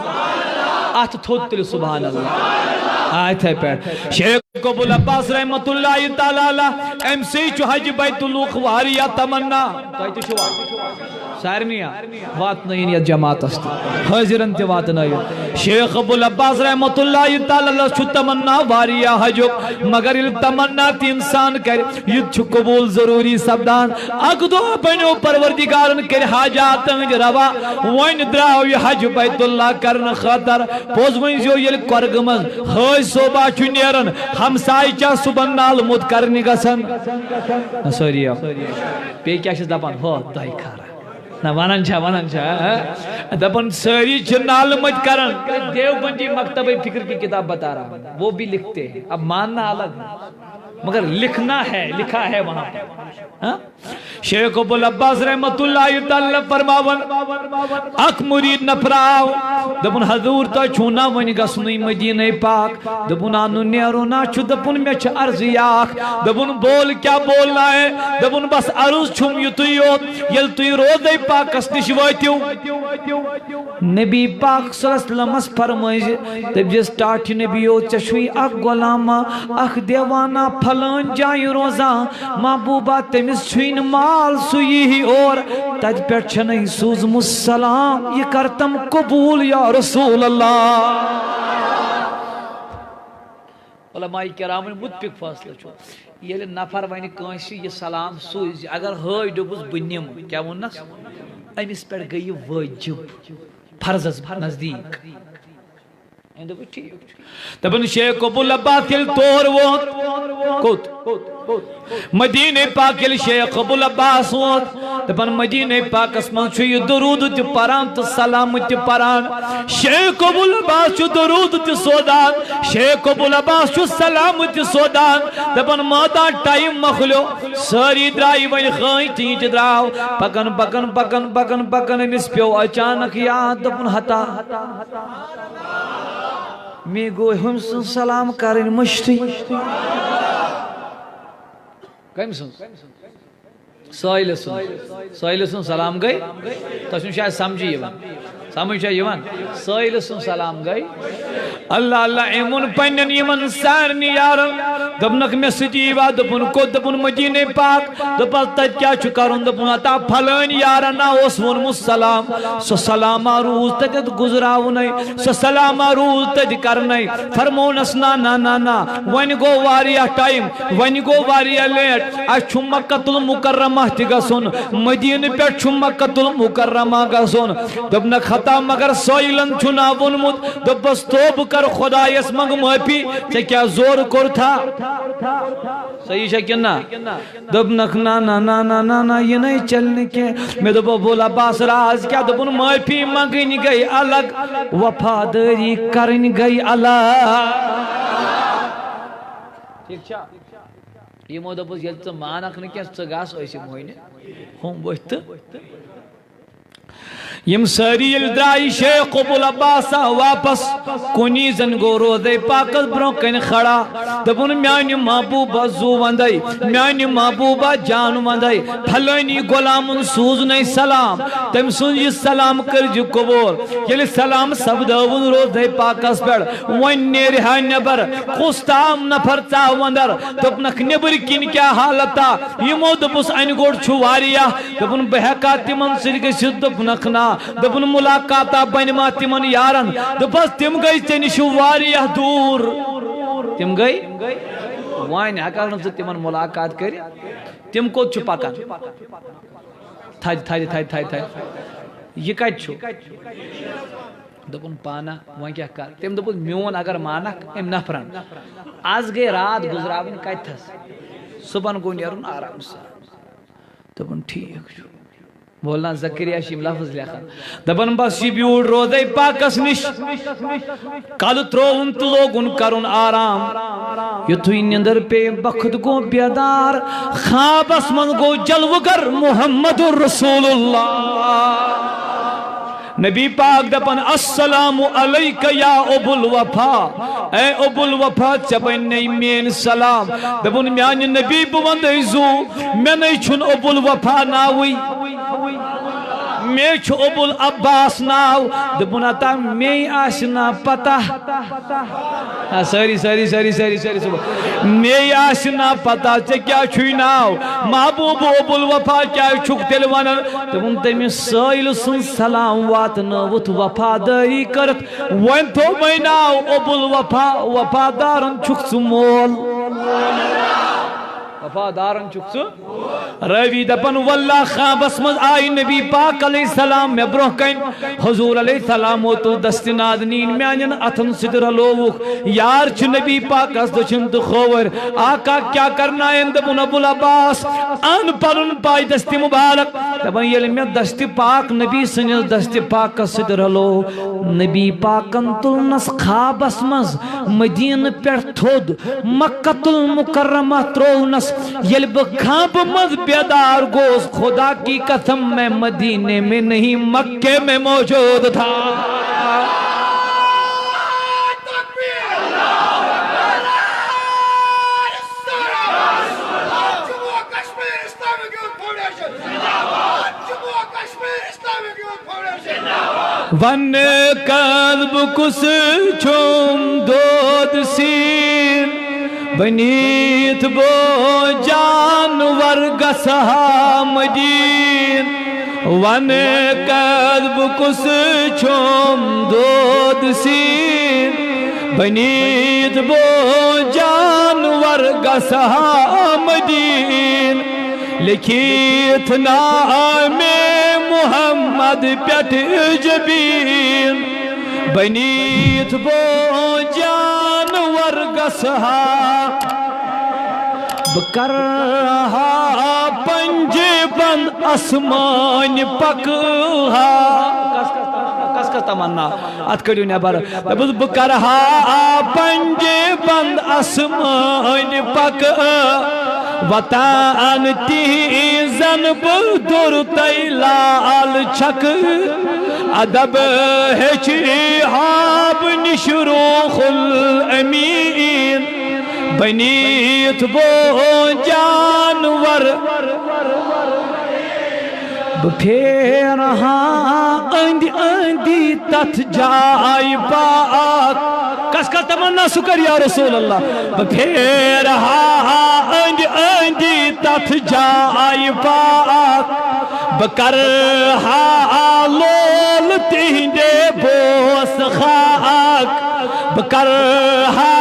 آت تھوت تلی سبحان اللہ آیت ہے پیٹ شیخ ابو العباس رحمت اللہ تعالی امسی چو حج بیت الوخ واریا تمنا تو شوار سارنیا وات نہیں یا جماعت است حاضرن تی وات نہیں شیخ ابو العباس رحمت اللہ تعالی چھو تمنا واریا حجو مگر تمنا تی انسان کر یہ چھو قبول ضروری سبدان اگدو بنو پروردگارن کر حاجات روا وین دراو یہ حج بیت اللہ کرن خاطر پوز وین جو یہ کرگمز حج صوبہ چھو نیرن ہمسائی چا سبن نال مد کرنی گسن سوریا پی کیا شد دپان ہو دائی کھارا نا وانن چھا دپن ساری چھ نال مت کرن دیو بندی مکتب فکر کی کتاب بتا رہا وہ بھی لکھتے ہیں اب ماننا الگ مگر لکھنا ہے، لکھا ہے وہاں پر. شیخ ابوالعباس رحمت اللہ تعالی فرماون اک مرید نفراو دپن حضور تو چھونا ون گسنی مدینہ پاک دپن آنو نیرو نا چھو دپن میں چھ عرض یاک دپن بول کیا بولنا ہے دپن بس عرض چھم یتوی یوت یل توی روزے پاک اس نش واتیو نبی پاک صلی اللہ علیہ وسلم اس فرمائش تب جس ٹاٹھ نبی یوت چشوی اک غلاما اک دیوانا پھلان جائیں روزہ محبوبہ تمس چھوین مال سوئی ہی اور تج پر چھنئی سوزم السلام یہ کرتم قبول یا رسول اللہ. علماء کرام متفق فاصلہ چھو یہ نفر ونی کانسی یہ سلام سوز اگر ہائی ڈبس بنیم کیا ونس امس پر گئی واجب فرض نزدیک دپن شیخ ابوالعباس یل تور ووت کوت مدینہ پاک یل شیخ ابوالعباس ووت دپن مدینہ پاکس من چھ یہ درود تہ پران تو سلام تہ پران شیخ ابوالعباس چھ درود تہ سودان شیخ ابوالعباس چھ سلام تہ سودان دپن ماتا ٹائم مخلو ساری درائی ون خائی تینچ دراو پکن پکن پکن پکن پکن امس پیو اچانک یاد دپن ہتا میں گو ہم سن سلام کرن مشتی کم سن سائل سن سلام گئی تو سن شاید سمجھی یوان سائل سن سلام گئی اللہ اللہ ایمون پنن یمن سارنی یارن دپنک میں سجیوا دپن کو دپن مدینہ پاک دپس تت کیا چھ کرن دپن عطا پھلن یارن اوس ون سلام سو سلام روز تت گزراونی سو سلام روز تت کرنی فرمونس نا نا نا نا ون گو واریا ٹائم ون گو واریا لیٹ اچ چھ مکۃ المکرمہ تہ گسن مدینہ پہ چھ مکۃ المکرمہ گسن دپنک خطا مگر سوئلن چھنا ونمت دپس توب کر خدایس منگ معافی تے کیا زور کر تھا صحیح ہے کیا نا دپنک نا نا نا نا نا نا یہ نہیں چلنے کے میں دپ ابوالعباس راز کیا دپن معافی منگن گئی الگ وفاداری کرن گئی الگ ٹھیک چھا یہ مو دپس یل تو مانک نہ کیا ژگاس ایسی موہنے ہم بوت یم ساری درائی شیخ ابوالعباس واپس کنی زن گو روزے پاکس برو کن کھڑا دپن میانی محبوبہ زو وندائی میانی محبوبہ جان وندائی پھلانی غلام سوز نہیں سلام تم سن یہ سلام کر جو قبول یلی سلام سب دون روزے پاکس پر ون نیرہا نبر خستام نفر تا وندر دپنک نبر کن کیا حالتا یہ مو دپس انگوڑ چھواریا دپن بہکا تمن سرگ سد دپنک نا دپن ملاقاتا بنما تمن یارن دپس تم گئی تنشو واریہ دور تم گئی وائن ہکار نفس تمن ملاقات کر تم کو چھپا کن تھائی یہ کت چھو دپن پانا وائن کیا کر تم دپن میون اگر مانک ام نفرن آز گئی رات گزراون کت تھس صبح کو نیرون آرام سے دپن ٹھیک چھو بولنا زکریہ شیم لفظ لکھا دپن بس یہ بیوڑ روزے پاکس نش کل تروون تو لوگن کرن آرام یتوی نندر پہ بخت گو بیدار خوابس من گو جلوگر محمد رسول اللہ نبی پاک دپن السلام علیک یا ابو الوفا اے ابو الوفا چبن نئی مین سلام دپن میان نبی بوند ایزو میں نہیں چھن ابو الوفا ناوی میں چھو ابو العباس ناو دپن اتا میں آسنا پتہ ساری میں آسنا پتہ چے کیا چھوئی ناو محبوب ابو الوفا کیا چھک تیل ونن دپن تیمی سائل سن سلام وات نوت وفاداری کرت وین تو میں ناو ابو الوفا وفادارن چھک سمول وفادارن چک سو روی دپن واللہ خوابس مز آئی نبی پاک علیہ السلام میں برہ کن حضور علیہ السلام تو دست نادنین میانین اتن صدر لووک یار چھ نبی پاک اس دچن تو خور آقا کیا کرنا ہے دپن ابو العباس ان پرن پائی دست مبارک دپن یل میں دست پاک نبی سنس دست پاک صدر لو نبی پاکن تلنس خوابس مز مدین پر تھود مکۃ المکرمہ ترونس یل بخاب مز بیدار گوز خدا کی قسم میں مدینے میں نہیں مکے میں موجود تھا ون قلب کس چھوم دود سین بنیت بو جانور گسہا مدین ون قلب کس چھوم دود سین بنیت بو جانور گسہا مدین لکھیت نام محمد پیٹ جبین بنیت بو جانور گسہا بکرہا پنجے بند اسمان پکہا کس کا تمنا ات کڑیو نبر بکرہا پنجے بند اسمان پکہا وطان تیزن بدر تیلال چھک ادب ہچی حاب نشروخ الامین بنیت بو جانور بپھیرہا اندی اندی تت جائی پاک کس کا تمنا سکر یا رسول اللہ بپھیرہا اندی اندی تت جائی پاک بکرہا لول تہندے بوس خاک بکرہا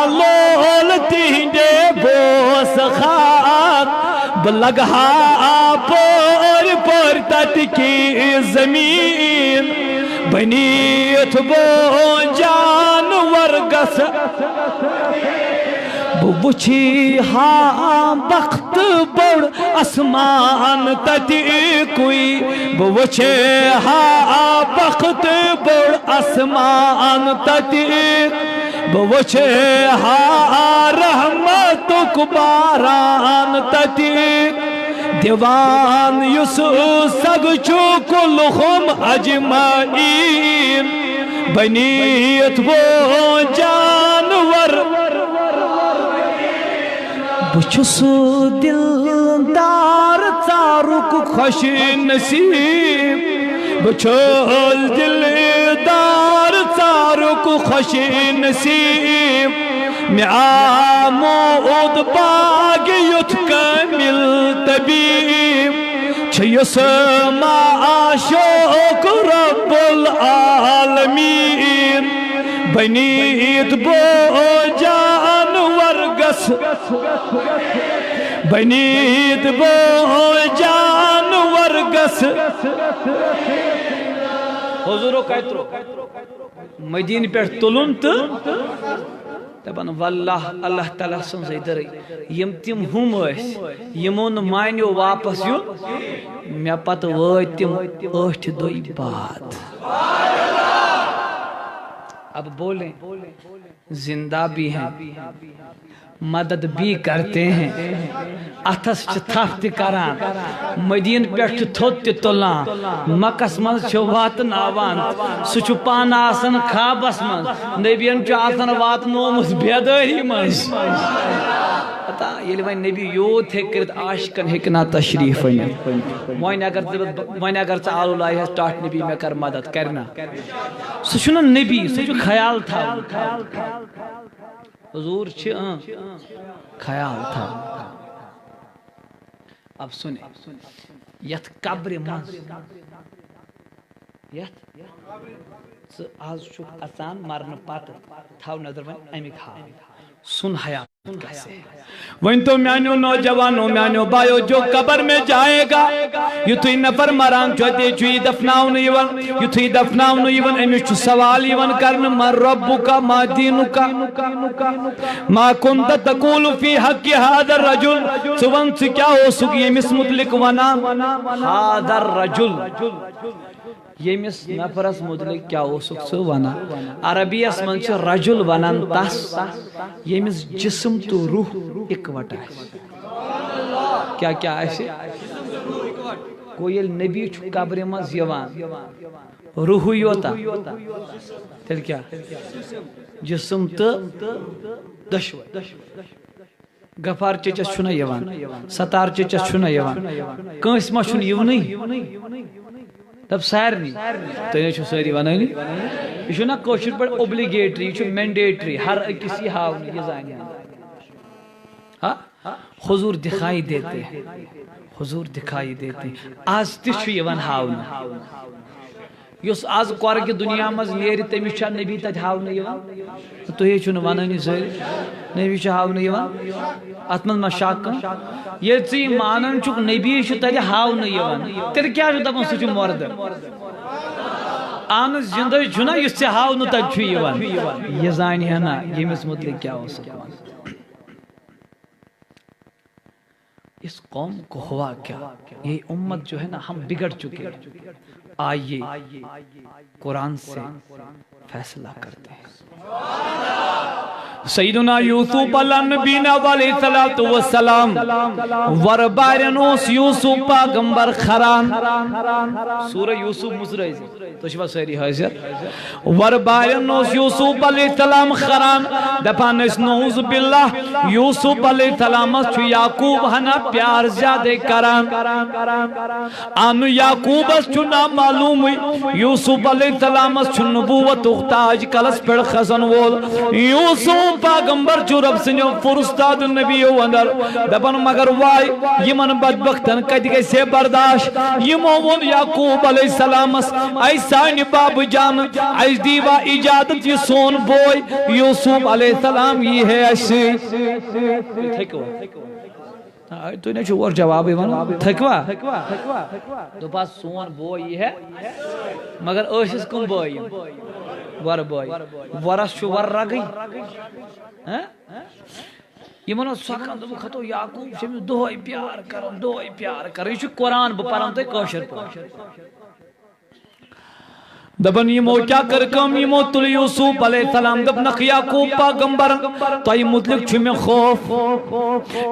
لول تہندے بوس خاک بلگہا پر تت کی زمین بنیت بو جانور گس بوچھی ہاں بخت بڑ اسمان تتی کوئی بوچھے ہاں بخت بڑ اسمان تتی بوچھے ہاں رحمت کباران تتی دیوان یوسف سگ چکلہم اجمعین بنیت وہ جانور بچس دلدار تارک خوش نصیب بچس دلدار تارک خوش نصیب میں آمود باغ یت کامل طبیب چھیس معاشوق رب العالمین بنیت بو جانور گس بنیت بو جانور گس حضورو کہترو مدین پر تلن تو دپان واللہ اللہ تعالیٰ سن زیدر یم تم ہم اس یمون مانیو واپس یو میں پت وائت تم 8 دوئی بعد اب بولیں زندہ بھی ہیں مدد بھی کرتے ہیں اتھس تھفت کران مدین پیٹھ تھوت تلان مکس من واتن آوان سہ پان آسان خوابس من نبین آسان واتنومت بیداری من پتا یل وین نبی یوت ہیکرت عاشقن ہیکنا تشریف وین اگر ژٕ آلو لایہس ٹاٹھ نبی مے کر مدد کرنا سہ چھُنہٕ نبی سہ چھُ خیال تھا حضور چھ خیال تھا اب سنیں یت قبر من یت آز چھُکھ اژان مرن پتہٕ تھاو نظر وۄنۍ امیُک حال سُن حیات وہیں تو میانو نوجوانوں میانو بایو جو قبر میں جائے گا یتھوی نفر مران چوتے چوی دفناؤن یون یتھوی دفناؤن یون امیش چو سوال یون کرن من ربکا ما دینکا ما کنت تقول فی حق هذا الرجل سوان سے کیا ہو سکی یمس متلک ونا هذا الرجل یمس نفرس متعلق کیا ہو سکتا ونا عربی اسمن سے رجل ونان تس یمس جسم تو روح اکوٹ ہے کیا ایسے کوئی نبی چھو قبر مز یوان روح یوتا تل کیا جسم تو دشو غفار چچس چھنا یوان ستار چچس چھنا یوان کنس ما چھن یونی تب سارنی تو یہ چھو ساری ونانی یہ چھو نا کوشش پر اوبلیگیٹری یہ چھو مینڈیٹری ہر کسی ہاؤنی یہ زانی حضور دکھائی دیتے ہیں حضور دکھائی دیتے ہیں آج تشو یوان ہاؤنی یس آج قرآن کی دنیا مز نیری تمی چھا نبی تج ہاؤنی یوان تو یہ چھو نوانانی ساری نبی چھا ہاؤنی یوان اتمن مشاکن یہ چی مانن چک نبی چھو تج ہاؤنی یوان تیر کیا چھو تکن سچو مرد آن زندہ چھونا اس سے ہاؤنی تج چھو یوان یہ زانی ہے نا یہ مس مطلق کیا ہو سکتا اس قوم کو ہوا کیا یہ امت جو ہے نا ہم بگڑ چکے آئیے قرآن سے فیصلہ کرتے ہیں سیدنا یوسف علیہ نبینا علیہ السلام وربارنوس یوسف پاغمبر خران سورہ یوسف مزرائز تو شبہ سیری حاضر وربارنوس یوسف علیہ السلام خران دپان اس نعوذ باللہ یوسف علیہ السلام چھو یعقوب ہنا پیار زیادہ کران آنو یعقوب اس چھو نا معلوم یوسف علیہ السلام چھو نبوت اختاج کلس پر خزن وول یوسف پاغمبر جو رب سنیو فرستاد نبیو اندر دبن مگر وائی یمن بدبختن کد گئی سے برداشت یمون یعقوب علیہ السلام ایسانی باب جان ایس دیوا اجادت یہ سون بوئی یوسف علیہ السلام یہ ہے ایسی تو نے چھو اور جواب ایمان تھکوا دو پاس سون بوئی ہے مگر اوشس کن بوئی ور بوئی ورس چھو ور رگئی یہ منو سکن دو خطو یعقوب سے دوئی پیار کرن یہ چھو قرآن بپران تو کوشر پر دبن یہ مو کیا کرکم یہ مو تل یوسف علیہ السلام دب نق یعقوب پاغمبر تو یہ مطلق چھو میں خوف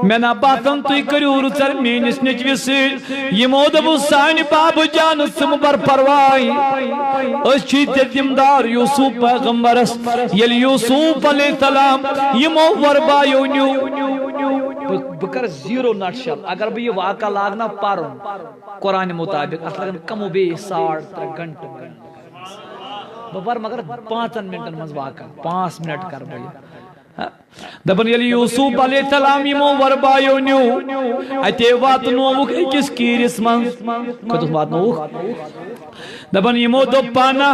میں نا باتن تو یہ کریو رسر میں نسنچ ویسر یہ مو دب سائن باب جان سم بر پروائی اس چیت دمدار یوسف پاغمبر یل یوسف علیہ السلام یہ مو وربایو نیو بکر زیرو نٹشل اگر بھی یہ واقع لاغنا پارن قرآن مطابق اصلا کمو بے 3.5 گھنٹے ببر مگر 5 منٹن مز واقع 5 منٹ کر بھئی دبن یلی یوسف علیہ السلام یمو وربایو نیو اتے وات نووک اکس کیرس من کتو وات نووک دبن یمو دو پانا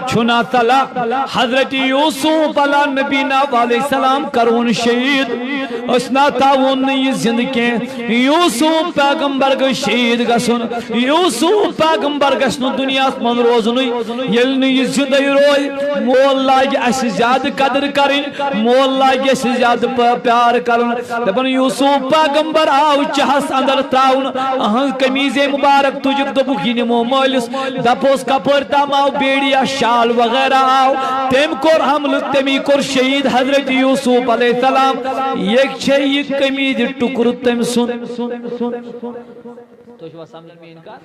چھنا تلا حضرت یوسف علیہ نبینا علیہ السلام کرون شہید اسنا تاون نئی زندگی یوسف پیغمبر گو شہید گسن یوسف پیغمبر گسن دنیا من روزنی یل نئی زندگی روئی مول لائی اس زیاد قدر کریں مول لائی اس زیاد پیار کرن دبن یوسف پیغمبر آو چہس اندر تراؤن اہن کمیز مبارک تجک دبک ہی نمو مالس دپوس کپر تام آو بیڑیا شال وغیرہ آو تیم کور حمل تیمی کور شہید حضرت یوسف علیہ السلام یک چھے یک کمیز ٹکر تیم سن تو شوہ سمجھ میں ان کا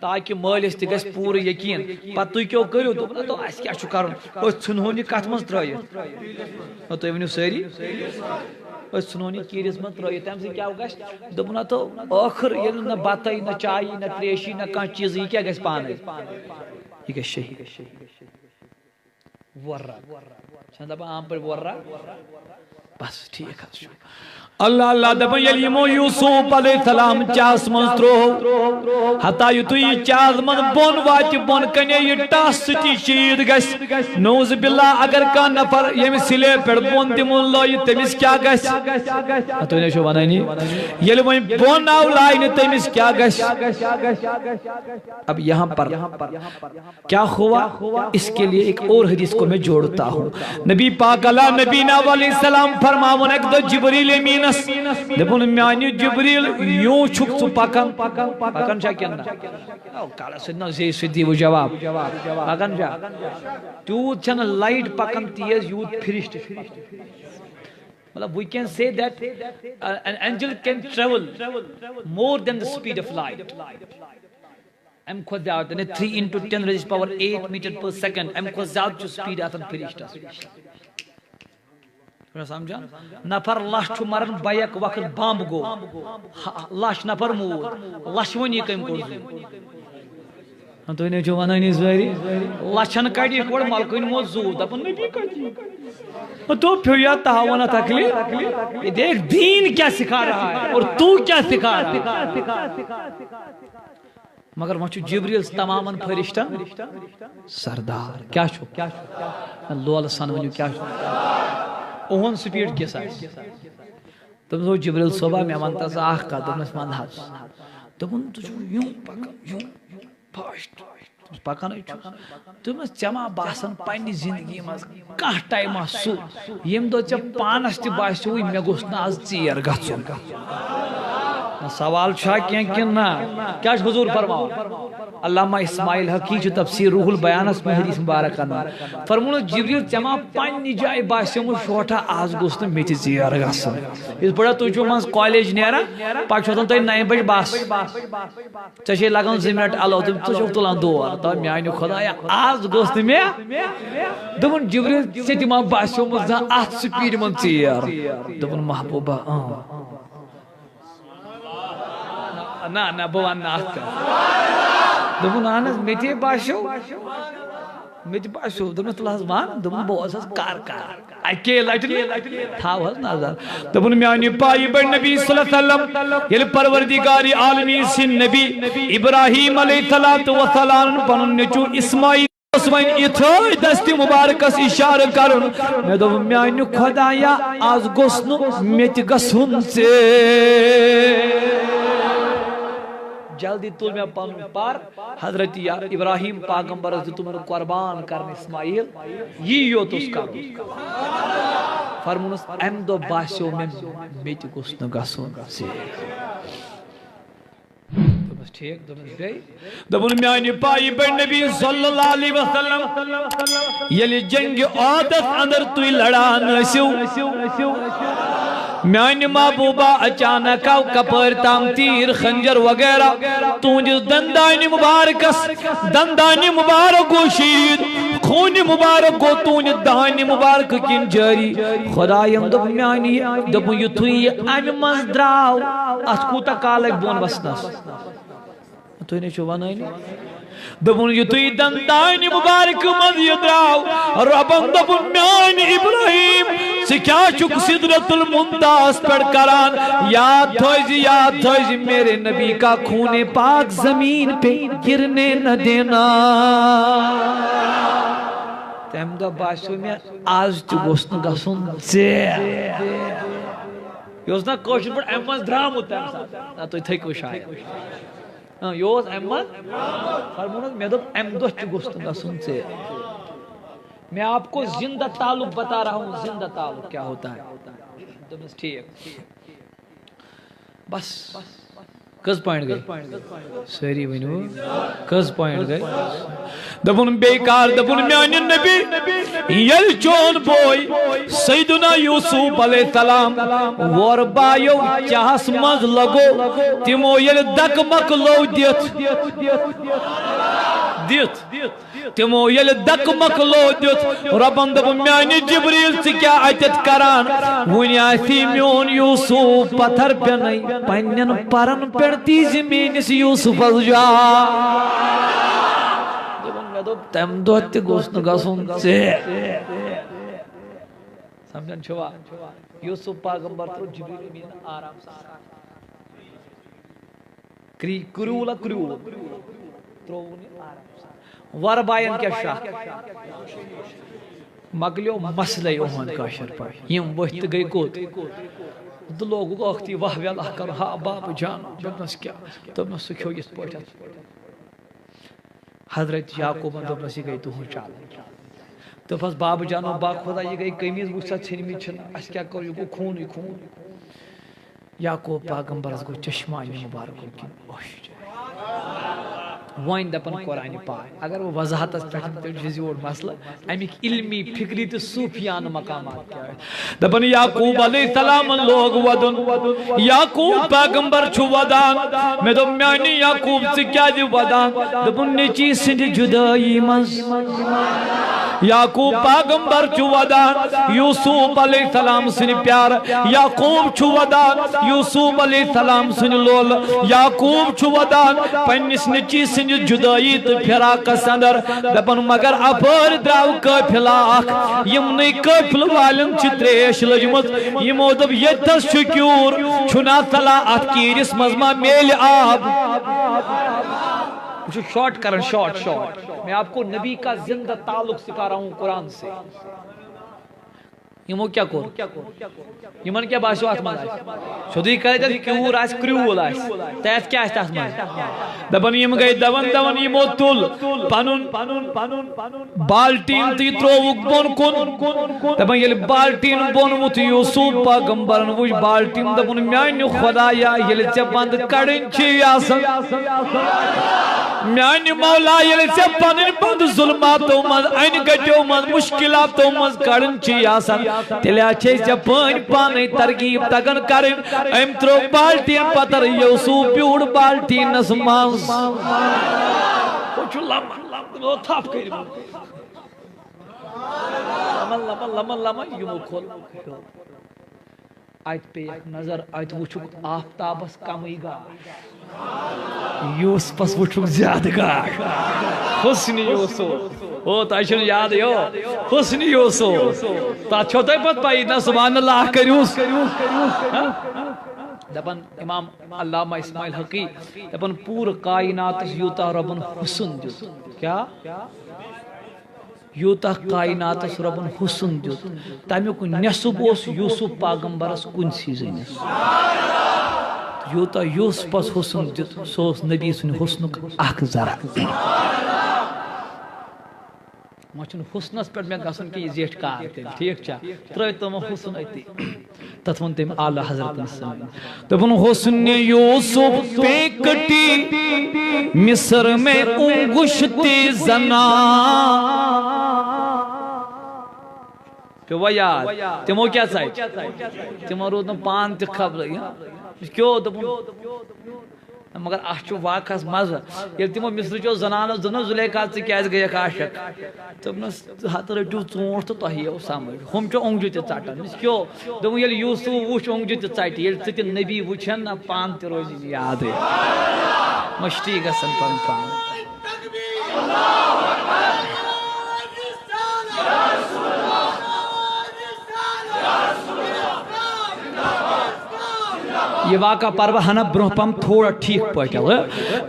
تاکہ مالس تگس پور یقین پتہ تو کیوں کریو تو اس کیا چھو کرن اس ژھنہونی کتھ مز ترٲیِتھ تو ونیو ساری اس ژھنہونی کیرس مز ترٲیِتھ تمہ سۭتۍ کیا گژھِ دوٚپُن تو ٲخر ییٚلہِ نہٕ بتٕے نہ چایی نہ تریشی نہ کانٛہہ چیٖزٕے یہِ کیٛاہ گژھِ پانے یہ گژھِ شہید ورہ عام پر ورہ بس ٹھیک ہے اللہ اللہ دپن یل یمو یوسف علیہ السلام چاس من ترو حتا یتو یہ چاس من بون وات بون کنے یہ ٹاس ستی شید گس نوز باللہ اگر کا نفر یم سلے پڑ بون دمون لو یہ تمس کیا گس تو نے شو ونانی یل ویں بون ناو لائن تمس کیا گس اب یہاں پر کیا ہوا اس کے لیے ایک اور حدیث کو میں جوڑتا ہوں نبی پاک اللہ نبی علیہ السلام فرماون ایک دو جبریل امین دپن میانی جبریل یوں چھک سو پکن پکن چا کیا کالا سدنا سدی وہ جواب پکن چا تیوت چھنا لائٹ پکن تیز یوت پھرشت we can say that an angel can travel more than the speed of light. I'm quite out and 3 into 10 raised power 8 meter per second. I'm quite out to speed at an perishta. سمجھا نفر لچھ مرن back وقت بمب گو لچھ نفر مور لچھ ونی کم کو تو نے جو ونانی زوری لچھن کڑی کوڑ ملکن مو زو دپن نبی کڑی تو پھیا تاونا تکلیف دیکھ دین کیا سکھا رہا ہے اور تو کیا سکھا رہا ہے مگر وچ جبریل تمام فرشتہ سردار کیا چھو لول سن ونیو کیا چھو اون سپیڈ کس آئے تم سو جبریل صبح میں منتا سا آخ کا تم اس من حد تم تجھو یوں پکا یوں پاشت پکا نہیں چھو تم اس جمع باسن پائنی زندگی مز کہا ٹائم آسو یم دو چا پانستی باسی ہوئی میں گوشنا از چیر گھتسو سوال چھا کیا نا کیا حضور فرماؤ علامہ اسماعیل حقی جو تفسیر روح البیان اس میں حدیث مبارک کرنا فرمونا جبریل چما پانی جائے باسی مو شوٹا آز گوشت میچی زیر گھسن اس بڑا تو جو منز کالج نیرا پاک شوٹن تو 9 بج باس چشے لگن 2 منٹ اللہ تم تو شوٹ تلان دور تو میانی خدا یا آز گوشت میں دبن جبریل سے تمام باسی مو زن آت سپیڈ من زیر دبن محبوبہ نا بوان نا آتا دبن آنس میتی باشو دبن تلاز مان دبن بوز از کار اکی لائٹلی تھاو حض نازار دبن میانی پائی بڑ نبی صلی اللہ علیہ وسلم یل پروردگاری عالمی سن نبی ابراہیم علیہ السلام پنن نچو اسماعیل اسماعیل اتھائی دستی مبارکس اشارہ کرن میں دو میانی خدایا آز گسنو میت گسن سے جلدی تول میں پانو پار حضرت ابراہیم پاغمبر از تمہیں قربان کرنے اسماعیل یہ یوت اس کا فرمونس ام دو باسیو میں میت گسن گسن سے ٹھیک دبن میانی پائی بڑ نبی صلی اللہ علیہ وسلم یلی جنگ عادت اندر توی لڑان نسیو میانی محبوبہ اچانک آو کپر تام تیر خنجر وغیرہ تونجز دندانی مبارکس دندانی مبارک و شید خون مبارک و تونج دہانی مبارک کن جاری خدایم دب میانی دب یتوی ام مزدراو اس کوتا کالک بون بسنس تو انہیں چوبانا ہی نہیں دبن یتوی دندانی مبارک مزیدراو ربن دبن میانی ابراہیم سکیا چک صدرت المنتاز پڑھ کران یاد تھوئیزی میرے نبی کا خون پاک زمین پہ گرنے نہ دینا تیم دا باشو میں آج تو گوشن گسن زیر یہ اس نا کوشن پر ایمان درام ہوتا ہے نا تو تھے کوش آئے یوز احمد فرمونت میں دب احمدوش چی گوشتن گسن سے میں آپ کو زندہ تعلق بتا رہا ہوں زندہ تعلق کیا ہوتا ہے دمس ٹھیک بس کس پوائنٹ گئی سری ونو کس پوائنٹ گئی دبن بیکار دبن میانی نبی یل چون بوئی سیدنا یوسف علیہ السلام وار بایو چاہس مز لگو تیمو یل دک مک لو دیت تیمو یل دک مک لو دیت ربن دب میانی جبریل سے کیا عجت کران ونی آتی میون یوسف پتھر پہ نہیں پنین پرن پڑتی زمین سے یوسف از جا میں دو تم دو تی گوسن گسن ژے سمجھن چھوا یوسف پیغمبر ترو جبریل امین آرام سے کریولا کریول ترون آرام سے ور بائن کیا شاہ مگلیو مسئلہ اوہن کاشر پر یم وحت گئی کوت دو لوگو اختی واہ ویل اکر ہا باب جان دبنس کیا دبنس سکھو اس پوٹا حضرت یعقوب دبنس یہ گئی تو ہوں چال تو پس باب جانو با خدا یہ گئی قمیض وچھا چھنمی چھنا اس کیا کرو یہ گو خون ہی خون یعقوب پیغمبر اس کو چشمانی مبارک کی اوش وائن دپن قرآن پاک اگر وہ وضاحت اس پہ جزیور مسئلہ امیک علمی فکری تو صوفیان مقامات کیا ہے دپن یعقوب علیہ السلام لوگ ودن یعقوب پیغمبر چھو ودان میں دو میانی یعقوب سے کیا دی ودان دپن نیچی سند جدائی مز یعقوب پیغمبر چھو ودان یوسف علیہ السلام سن پیار یعقوب چھو ودان یوسف علیہ السلام سن لول یعقوب چھو ودان پنیس نیچی سن جدائی تو پھراک سندر دپن مگر اپر دراو قافل آخ یم نئی قافل والن چھ تریش لجمت یمو دب یتس شکیور چھنا تلا ات کیرس مزما میل آب شارٹ کرن شارٹ میں آپ کو نبی کا زندہ تعلق سکھا رہا ہوں قرآن سے یمو کیا کور یمن کیا باسو آتمان آئے شدی کرے جد کیور آئے کریول آئے تیت کیا آئے آتمان دبن یم گئی دبن یمو تول پانون بالٹین تی تروک بون کن دبن یل بالٹین بون وط یوسف پیغمبرن وش بالٹین دبن میانی خدا یا یل چه بند کڑن چی آسن میانی مولا یل چه بند ظلماتو مز این گجو مز مشکلاتو مز کڑن چی آسن تیلیا چھے سے پانی پانی ترکیب تگن کرن ایم ترو بالٹین پتر یوسف پیوڑ بالٹین نسمانس کچھ لما تھاپ کری لما یمو کھول آیت پہ ایک نظر آیت وچھک آفتابس کمی گا یوسفس وچھک زیادہ گا حسن یوسف او تاشن یاد یو حسن یوسف تا چھوٹے پت پائی نا سبحان اللہ کریوس دپن امام علامہ اسماعیل حقی دپن پور کائنات یوتا ربن حسن دیت کیا یوتا کائنات ربن حسن دیت تامیو نصب اس یوسف پیغمبرس کن سیزنس یوتا یوسفس حسن دیت سوس نبی سن حسنک اخ ذرا مچن حسنس پر میں گسن کہ یہ زیٹ کار ٹھیک چا ترے تم حسن ایتی تتون تم اعلی حضرت السلام دپن حسن یوسف پہ کٹی مصر میں انگشتی زنا پہ وہ یاد تمو کیا چاہیے تمو رود پان تہ خبر کیوں دپن مگر اچھو واقعس مزہ یہ تمو مصر چو زنانو زنو زلیخات سے کیا گئی عاشق تمنس ہاتھ رٹو ژونٹ تو تہی او سمجھ ہم چو اونگجو تے ژٹان کیوں دم یل یوسف وچ اونگجو تے ژٹی یل تے نبی وچھن نہ پان تے روز یاد ہے مشتی گسن پان پان اللہ اکبر یہ واقعہ پروا ہنا برہ پم تھوڑا ٹھیک پہنچا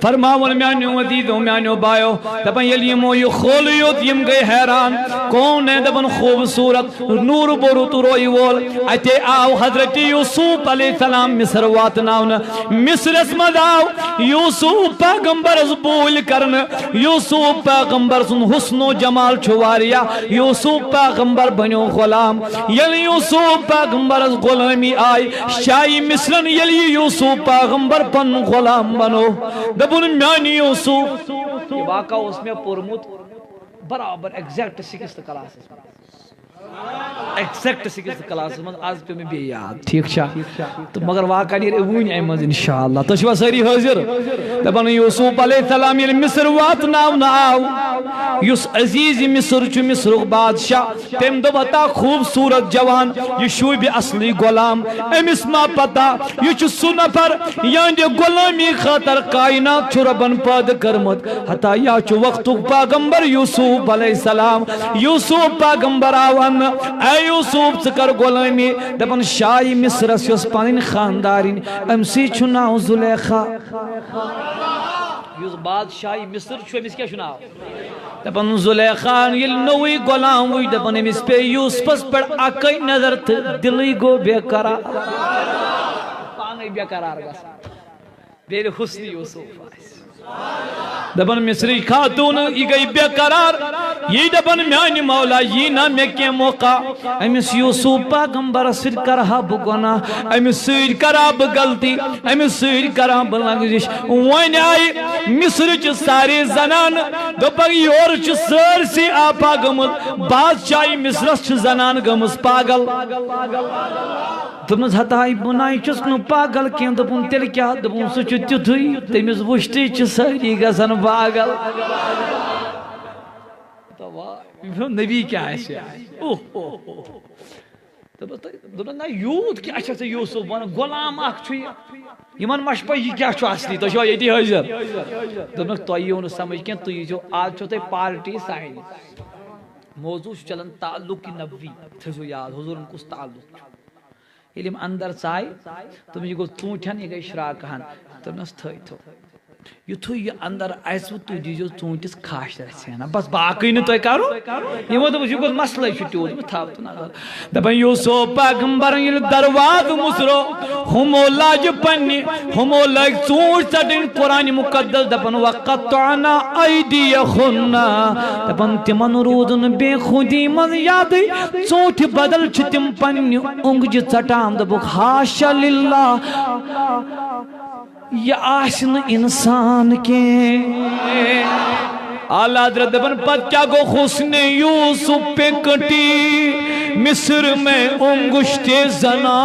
فرماون میانیو ودیدو میانیو بایو دبن یلیمو یہ خولیوت یم گئی حیران کون ہے دبن خوبصورت نور برو تو روئی وول اتے آو حضرت یوسف علیہ السلام مصر واتناون مصر اسمد آو یوسف پیغمبر اس بول کرن یوسف پیغمبر سن حسن و جمال چھواریا یوسف پیغمبر بنیو غلام یلی یوسف پیغمبر اس غلامی آئی شاہی مصرن یلی یوسف پیغمبر پن غلام بنو دبن میانی یوسف یہ واقعہ اس میں پرمت برابر exact 6th class exact 6th class من آز پہ میں بے یاد ٹھیک چھا تو مگر واقعہ نیر ون امز انشاءاللہ تو چھوا ساری حاضر دپن یوسف علیہ السلام یل مصر وات ناو ناو یس عزیز مصر چھ مصرک بادشاہ تم دو بتا خوبصورت جوان یہ شوب اصلی غلام امس ما پتا یہ چھ سو نفر یہاں غلامی خاطر کائنات چھ ربن پاد کرمت حتا یا چھ وقت پیغمبر یوسف علیہ السلام یوسف پیغمبر آوان اے یوسف ذکر غلامی دپن شاہی مصر اس پانین خاندارین امسی چھ ناو زلیخا یوس بادشاہی مصر چھو امس کیا چھناو دپن زلیخان یل نوی غلام وی دپن امس پہ یوسفس پر اکی نظر دلی گو بے قرار پانگی بے قرار گا بیر حسن یوسف آئیس دپن مصری خاتون یہ گئی بے قرار یہ دپن میانی مولا یہ نہ میں کے موقع امس یوسف پیغمبر سر کرہا بگنا امس سر کرا بغلطی امس سر کرا بلنگزش وین آئی مصر چ سارے زنان دپن یور چ سرسی آپا گمت بادشاہی مصرس چ زنان گمس پاگل دپنس ہتائی بنائی چس نو پاگل کین دپن تیل کیا دپن سو چ تیتھوئی تمس وشتی چ ساری گژھن پاگل نبی کیا ہے دپن نا یوت کیا اچھا یوسف ون غلام اخ چھ یمن مش پہ یہ کیا اصلی تو چھو یتی حاضر دپن تہ یو نہ سمجھ کین تہ جو آج چھو تہ پارٹی سائن موضوع چلن تعلق کی نبوی تھو یاد حضورن کس تعلق علم اندر ژائی تم یہ گو ژوٗنٛٹھٮ۪ن یہ گئی شراکہن تمس تھو یتھو یہ اندر آسو تو دیجو ژوٗنٛٹھِس کھاش رژھینا بس باقی نہ تہ کرو یمو دپس یہ گو مسئلہ تیوت بہ تھاو تو نظر دپن یوسف پیغمبر یل درواز مسرو ہمو لاج پنی ہمو لگ ژوٗنٛٹھۍ ژٹن قرآن مقدس دپن وقطعنا ایدیہن دپن تمن رودن بے خودی من یاد ژوٗنٛٹھۍ بدل چھ تم پننہِ اونگجہِ ژٹان دپک حاشا للہ یہ آسن انسان کے اعلیٰ حضرت دپن پت کیا گو حسن یوسف پہ کٹی مصر میں انگشت زنا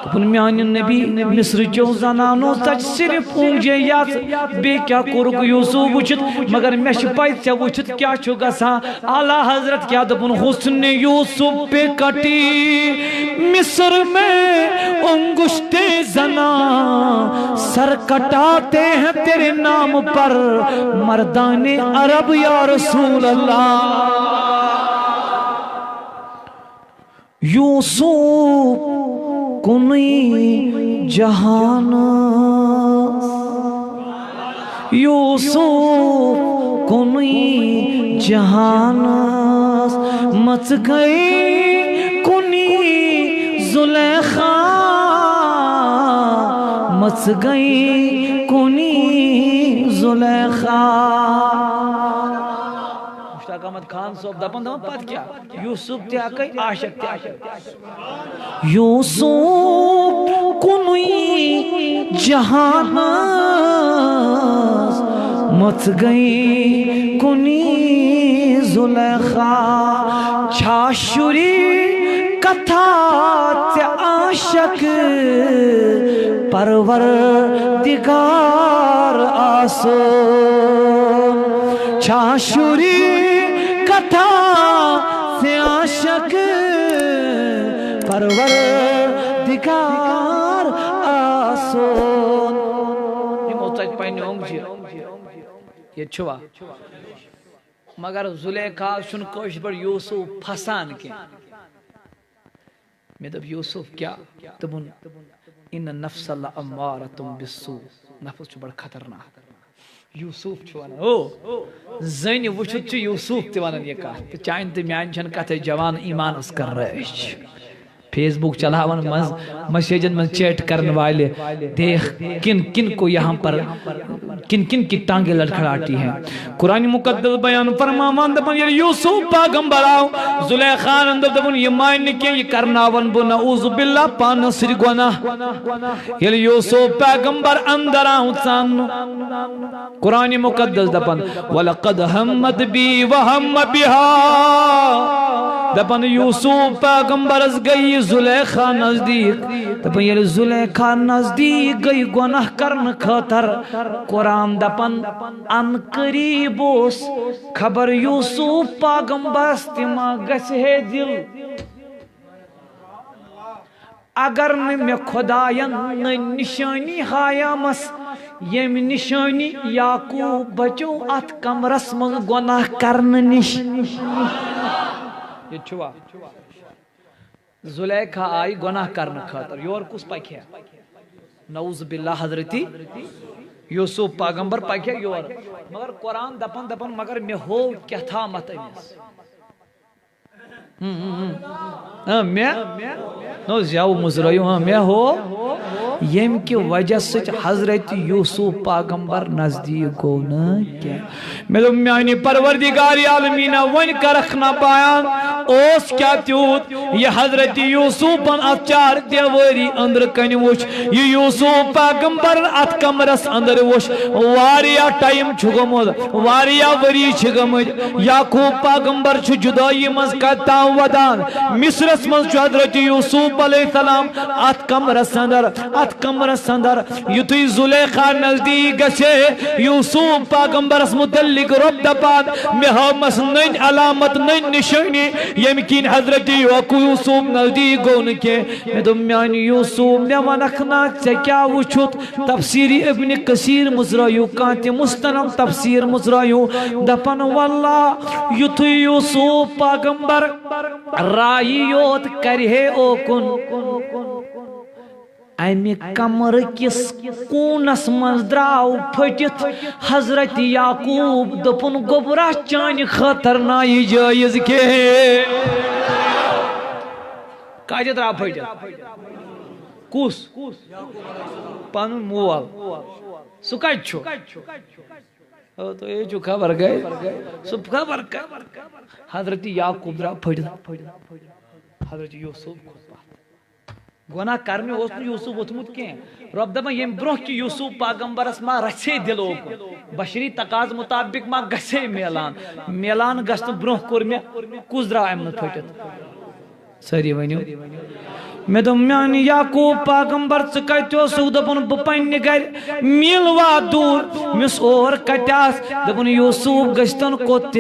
دپن میان نبی مصر چو زنانو سچ صرف اونگجے یاس بے کیا کرک یوسف وچت مگر میش پائی سے وچت کیا چھو گسا اعلیٰ حضرت کیا دپن حسن یوسف پہ کٹی مصر میں انگشت زنا سر کٹاتے ہیں تیرے نام پر مردان عرب یا رسول اللہ یوسف کنی جہان یوسف کنی جہان مچ گئی کنی زلیخا مچ گئی کنی زلیخا مشتاق احمد خان صاحب دپن پت کیا یوسف تہ اکے عاشق تہ یوسف کنی جہان مچ گئی کنی زلیخا چھاشوری کتھا تہ عاشق پروردگار آسو چھاشوری کتھا سے عاشق پروردگار آسو یہ موچک پہنے ہوں گے یہ چھوا مگر زلیخا شن کوش بر یوسف پھسان کے میں دب یوسف کیا تبن ان نفس اللہ امارتم بالسوء نفس چھو بڑا خطرناک یوسف چھوانا او زین وچھت چھو یوسف تیوانا یہ کہا چاہین تی میان چھن کہتے جوان ایمان اس کر رہے فیس بک چلاون مسیجن من چیٹ کرنے والے دیکھ کن کن کو یہاں پر کن کن کی ٹانگیں لڑکھڑاتی ہیں. قرآن مقدس بیان فرماوان دپن یہ یوسف پیغمبر آو زلیخا اندر دپن یہ مان کے یہ کرناون بو نعوذ باللہ پانس سری گناہ. یہ یوسف پیغمبر اندر آو سان قرآن مقدس دپن وَلَقَدْ هَمَّتْ بِي وَهَمَّ بِهَا دپن یوسف پیغمبر از گئی زلیخا نزدیک. دپن یہ زلیخا نزدیک گئی گناہ کرن خاطر قرآن دپن ان قریب اس خبر یوسف پیغمبر استما گسے دل اگر میں خداین نشانی ہایامس یم نشانی یعقوب بچو ات کمرس من گناہ کرن نش. یہ چھوا زلیخا آئی گناہ کرن خاطر یور کس پکھے نعوذ باللہ حضرتی یوسف پیغمبر پکھے یور مگر قرآن دپن مگر میں ہو کیا تھا مت امس میں نو زیاو مزرائیو میں ہو یم کی وجہ سے حضرت یوسف پیغمبر نزدیک گو نا کیا میں تو میانی پروردگاری عالمین ون کرخنا بیان اوس کیا تیوت یہ حضرت یوسف پن اتچار دیواری اندر کنی وش یہ یوسف پیغمبر ات کمرس اندر وش واریا ٹائم چھگمد واریا وری چھگمد یعقوب پیغمبر چھ جدائی مز کتا ودان مصرس مز حضرت یوسف علیہ السلام ات کمرس اندر یتوی زلیخا نزدیک گچے یوسف پیغمبرس متعلق رب دپان مہامس نن علامت نن نشانی یمکن حضرت یوسف نزدیک گون کے میں دمیان یوسف میں ونخنا چکیا وچھت تفسیر ابن کثیر مزرائیو کانتی مستنم تفسیر مزرائیو دپن واللہ یتوی یوسف پیغمبر رائیوت کرے او کن امی کمر کس کونس مزدراو پھٹت حضرت یعقوب دپن گبرا چانی خطر نائی جائز کے کاجت را پھٹت کس پانو موال سکائی چھو تو یہ جو خبر گئے سب خبر گئے حضرت یعقوب را پھٹت حضرت یوسف گناہ کرنے اس نے یوسف اتمت کیں رب دبا یہ بروہ کی یوسف پیغمبرس ما رچے دلو بشری تقاض مطابق ما گسے میلان گشت بروہ کور میں کزرا امن پھٹت ساری ونیو میں دمیان یعقوب پیغمبر چکایتو سو دپن بپن گر میلوا دور مس اور کٹاس دپن یوسف گشتن کوت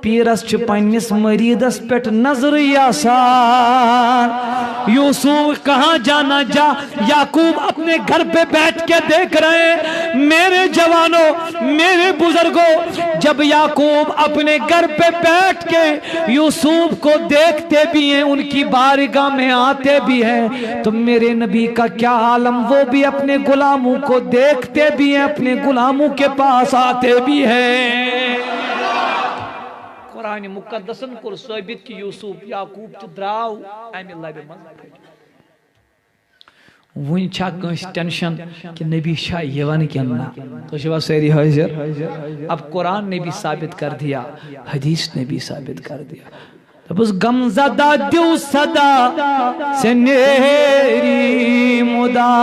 پیرس چھ پنس مریدس پٹ نظر یاسان یوسف کہاں جانا جا یعقوب اپنے گھر پہ بیٹھ کے دیکھ رہے ہیں میرے جوانوں میرے بزرگوں جب یعقوب اپنے گھر پہ بیٹھ کے یوسف کو دیکھتے بھی ہیں ان کی بارگاہ میں آتے بھی ہیں تو میرے نبی کا کیا عالم وہ بھی اپنے غلاموں کو دیکھتے بھی ہیں اپنے غلاموں کے پاس آتے بھی ہیں قرآن مقدسن کو ثابت کی یوسف یعقوب چھ دراو امی لبی مز وین چھا کنش ٹینشن کہ نبی شاہ یوان کیا تو شبہ سیری حاضر اب قرآن نے بھی ثابت کر دیا حدیث نے بھی ثابت کر دیا تب اس غم زدہ دیو صدا سے نیری مدا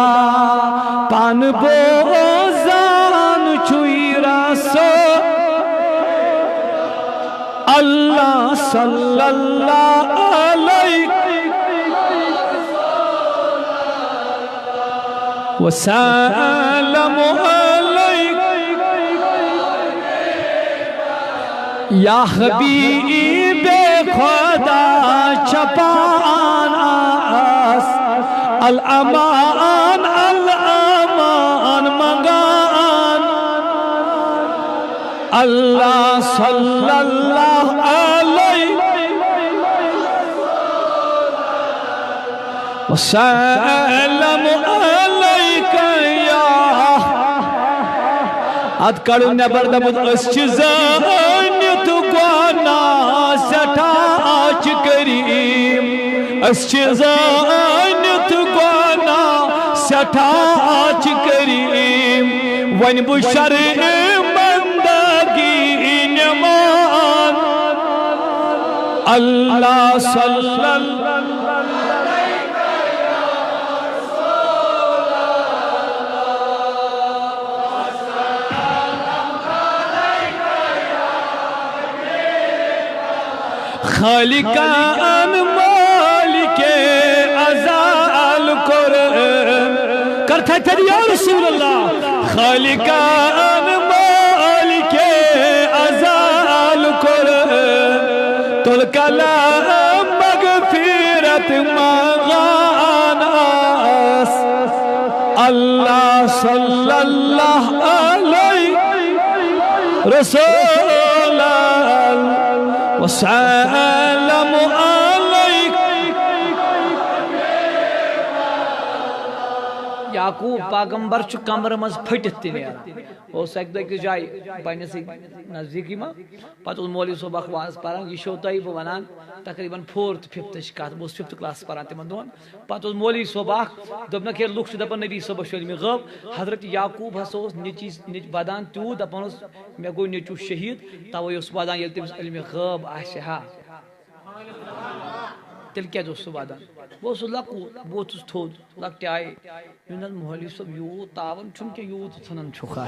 پان بوزان چھوئی راسو اللہ صلی اللہ علیہ وسلم علیہ یا حبیب خدا چپان آس الامان الامان مگان اللہ صلی اللہ علیہ وسلم علیک یا اد کڑو نبر دبت اس چیزانیت گوانا سٹھا آج کریم زانت گوانا سٹھاچ کریم ون بشرمندگی نمان اللہ صلی اللہ خالقان مالک ازال کرتا تھا یا رسول اللہ خالقان مالک ازال تل کلام مغفرت مغاناس اللہ صلی اللہ علیہ رسول وسلم علیک یعقوب پیغمبر چھ کمر مز پھٹت تہ نیران اس ایک دہ أکس جائے پنس نزدیکی ما پتہ مولوی صاحب اخ واز پران یہ شو تہ بہ ونان تقریباً 4th 5th کت بہ 5th کلاس پران تمن دہن پتہ مولوی صاحب اخ دپنک ہے لوک چھ دپان نبی صاحب شلم غب حضرت یعقوب ہسا اس نچی ودان تیوت دپان مے گو نیچو شہید توے اس ودان یل تمس علم غب آسہ ہا تیل کیا سہ ودان بہ لکوت بہت تھود لکٹہ آئے مولوی صاحب یوت تاون چھن کہ یوت ژھنان چھکھا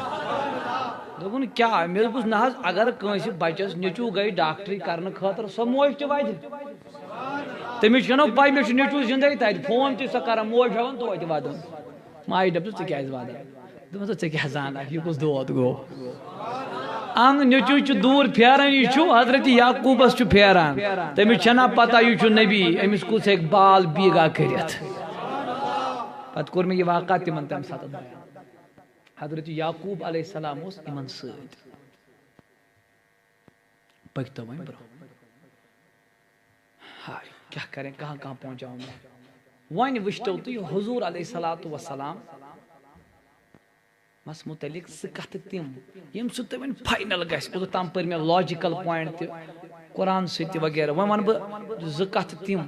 دپن کیا مے دوپس نہ حظ اگر کٲنٛسہِ بچس نیچو گئی ڈاکٹری کرنے خاطر سۄ موج تہِ واتہِ تٔمِس چھنو پاے مےٚ چھُ نیچو زندے تتہِ فون تہِ سۄ کران موج ہاوان توتہِ ودان ماجہِ دپس ژٕ کیازِ ودان دوٚپمس ژٕ کیاہ زانکھ یہِ کُس دود گوٚو انگ نیچو چھ دور پھیران یہ چھو حضرت یعقوبس چھ پھیران تمس چھنا پتہ یہ چھو نبی امس کس ہیک بال بیگا کرت پتہ کور میں یہ واقعہ تمن تم سات بیان حضرت یعقوب علیہ السلام اس امن سۭتۍ پکتا وۄنۍ برو ہائے کیا کریں کہاں کہاں پہنچاؤں میں وۄنۍ وٕچھتو تُہۍ حضور علیہ الصلوۃ والسلام مس متعلق سہ کت تم یم سہ تم فائنل گھس اوتام پر میں لاجیکل پوائنٹ تہ قرآن ست وغیرہ وہ ون بہ ز کت تم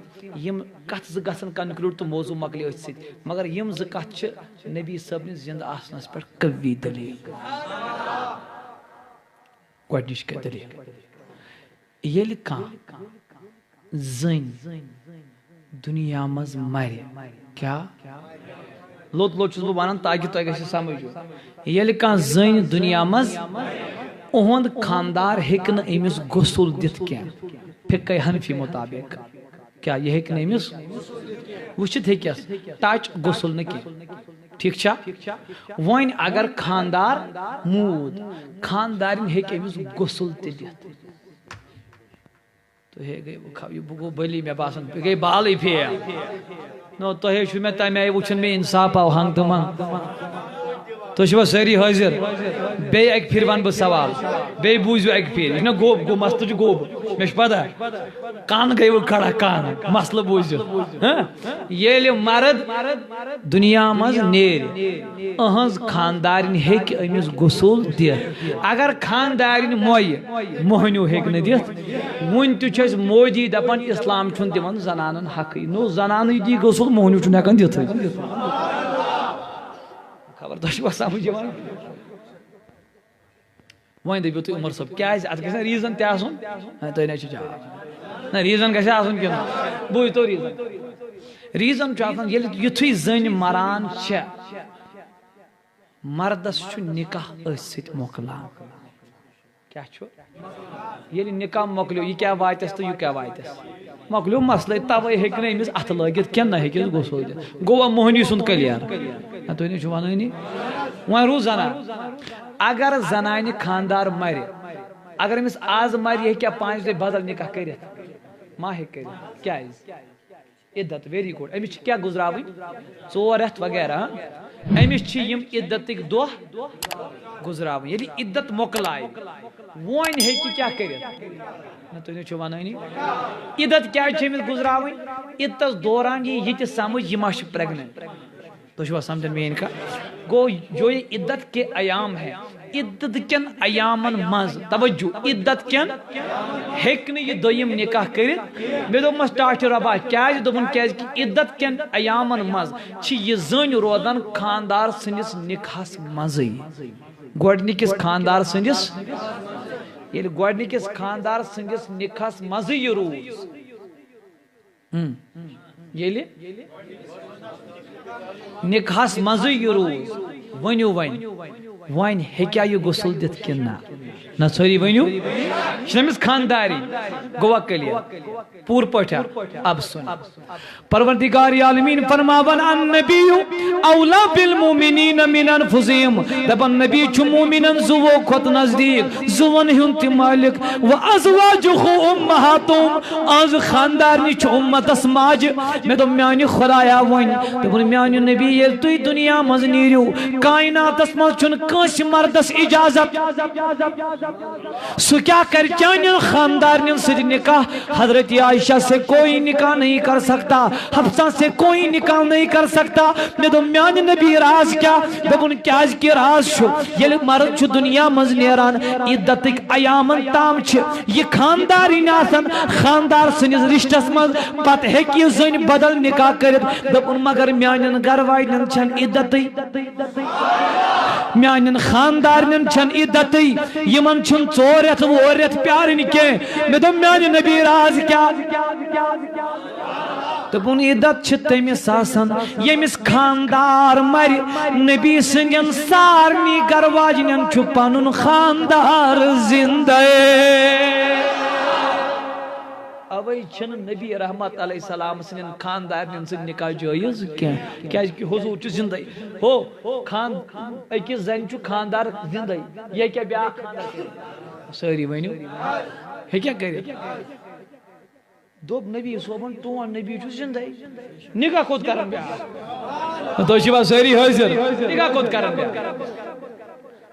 یم کت ز گھن کنکلوڈ تو موضوع مکلی ات ست مگر یم ز کت چھ نبی صاحب زندہ آسنس پہ قوی دلیل گۄڈنِچ کیا دلیل ییٚلہِ کانٛہہ زٔنۍ دُنیا منٛز مرِ کیٛاہ لوٚت لوٚت چھُس بہٕ وَنان تاکہِ تۄہہِ گژھِ سمجھ ییٚلہِ کانٛہہ زٔنۍ دُنیا منٛز اُہُنٛد خانٛدار ہیٚکہِ نہٕ أمِس غسل دِتھ کینٛہہ فِقہ حنفی مُطابق کیٛاہ یہِ ہیٚکہِ نہٕ أمِس وٕچھِتھ ہیٚکٮ۪س ٹچ غسل نہٕ کینٛہہ ٹھیٖک چھا وۄنۍ اگر خانٛدار موٗد خانٛدارِنۍ ہیٚکہِ أمِس غسل تہِ دِتھ تُہۍ گٔے بہٕ گوٚو بٔلی مےٚ باسان بہٕ گٔے بالٕے فیل نو تۄہے چھُو مےٚ تَمہِ آیہِ وٕچھُن مےٚ اِنصاف آو ہنٛگ تہٕ منٛگ تُہۍ چھِوا سٲری حٲضِر بیٚیہِ اَکہِ پھِرِ وَنہٕ بہٕ سوال بیٚیہِ بوٗزِو اَکہِ پھِرِ یہِ چھُنہ گوٚب گوٚو مسلہٕ چھُ گوٚب مےٚ چھُ پتہ کن گٔے وٕ کھڑا کن مسلہٕ بوٗزِو ییٚلہِ مرد دُنیا منٛز نیرِ أہٕنٛز خانٛدارِنۍ ہیٚکہِ أمِس غسل دِتھ اگر خانٛدارِنۍ مۄیہِ موہنیوٗ ہیٚکہِ نہٕ دِتھ وُنہِ تہِ چھُ اَسہِ مودی دپان اِسلام چھُنہٕ دِوان زنانن حقٕے نو زنانٕے دی غسل موہنیوٗ چھُنہٕ ہٮ۪کان دِتھٕے خبر تۄہہِ چھُوا سمجھ یِوان وۄنۍ دٔپِو تُہۍ عمر صٲب کیٛازِ اتھ گژھِ نا ریٖزن تہِ آسُن تُہۍ نَے چھُ جواب نہ ریٖزن گژھِ آسُن کِنہٕ بوٗزتو ریٖزن ریٖزن چھُ آسان ییٚلہِ یُتھُے زٔنۍ مران چھےٚ مردس چھُ نکاح أتھۍ سۭتۍ مۄکلان کیٛاہ چھُ ییٚلہِ نکاح مۄکلیو یہِ کیٛاہ واتٮ۪س تہٕ یہِ کیٛاہ واتٮ۪س مۄکلیو مسلے توے ہیٚکہِ نہٕ أمِس اَتھٕ لٲگِتھ کینٛہہ نہ ہیٚکٮ۪س غسل دِتھ گوٚوا موہنی سُنٛد کلیر تُہۍ نَے چھُو وَنٲنی وۄنۍ روٗز زنان اگر زنانہِ خانٛدار مرِ اگر أمِس آز مرِ یہِ ہیٚکیٛاہ 5 دۄہہِ بدل نکاح کٔرِتھ ما ہیٚکہِ کٔرِتھ کیٛازِ عدت ویری گُڈ أمِس چھِ کیٛاہ گُزراوٕنۍ 4 رٮ۪تھ وغیرہ أمِس چھِ یِم عدتٕکۍ دۄہ گُزراوٕنۍ ییٚلہِ عدت مۄکلایہِ وۄنۍ ہیٚکہِ کیٛاہ کٔرِتھ نہ تُہۍ نَے چھِو وَنٲنی عدت کیٛازِ چھِ أمِس گُزراوٕنۍ عدتس دوران یی یہِ تہِ سمجھ یہِ ما چھِ پریگننٹ تو چھوا سمجھن میری کا گو جو یہ عدت کے ایام ہیں عدت کن ایامن مز توجہ عدت کن ہیکن یہ دویم نکاح کرت میں دوپمس ٹاٹ ربا کیاز دوپن کیاز کہ عدت کن ایامن مز چھ یہ زن روزان خاندار سندس نکاحس مزے گوڈنکس خاندار سندس یل گوڈنکس خاندار سندس نکاحس مزے یہ روز یل نکاحس مزے یہ روز ونیو ون ہیکیا یہ غسل دت کنہ نہ سوری ونیو شمس خانداری گوا کلیہ پور پٹھا اب سن پروردگار عالمین فرماون النبی اولا بالمؤمنین من انفسهم دبن نبی چھ مومنن زو کھت نزدیک زون ہن تی مالک و ازواجہ امہاتهم از خاندارنی چھ امتس ماج میں تو میانی خدایا ون دبن میانی نبی یل تو دنیا مز نیرو کائناتس مز چھن کانس مردس اجازت سو کیا کر چانن خاندارن سے نکاح حضرت عائشہ سے کوئی نکاح نہیں کر سکتا حفصہ سے کوئی نکاح نہیں کر سکتا میں تو میان نبی راز کیا دبن کیاز کی راز شو یل مرد چھ دنیا مز نیران عدتک ایامن تام چھ یہ خانداری ناسن خاندار سنز رشتس مز پت ہیکی زن بدل نکاح کرت دبن مگر میانن گھر والن چھن عدتی میانن خاندارن چھن عدتی یمن چھن ژورت وورت پیارن کی میں دم میان نبی راز کیا دپن عدت چھ تمس آسان یمس خاندار مر نبی سندین سارنی گھر واجنین چھ پنن خاندار زندہ اوی چھن نبی رحمت علیہ السلام سن خاندارن سن نکاح جائز کیا کہ حضور چھ زندہ ہو خان اکس زن چھ خاندار زندہ یہ کیا بیا ساری ونیو ہے کیا کرے دوب نبی صوبن تون نبی چھ زندہ نکاح خود کرن بیا تو شبا ساری حاضر نکاح خود کرن بیا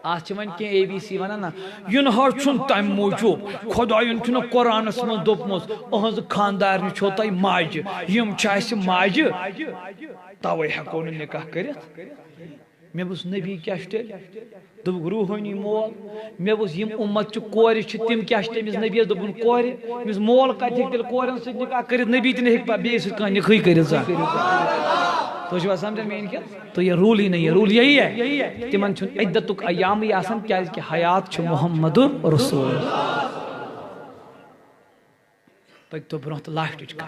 آج من کی اے بی سی ونانا ین ہر چھن تم موجوب خداین چھن قرآنس من دوپمس اہز خاندار چھو تہ ماج یم چھ اس ماج توے ہکو نکاح کرت میں بس نبی کیا تیل دب روحانی مول میں بس یم امت چھ کور چھ تم کیا تمس نبی دبن کور مس مول کت تیل کورن س نکاح کرت نبی تہ ہیک بیس س کان نکاح کرت زا تو جو سمجھ میں کیا تو یہ رول ہی نہیں ہے رول یہی ہے تمن چھ عدتک ایام ہی آسن کیا کہ حیات چھ محمد رسول پک تو برونت لاسٹ کا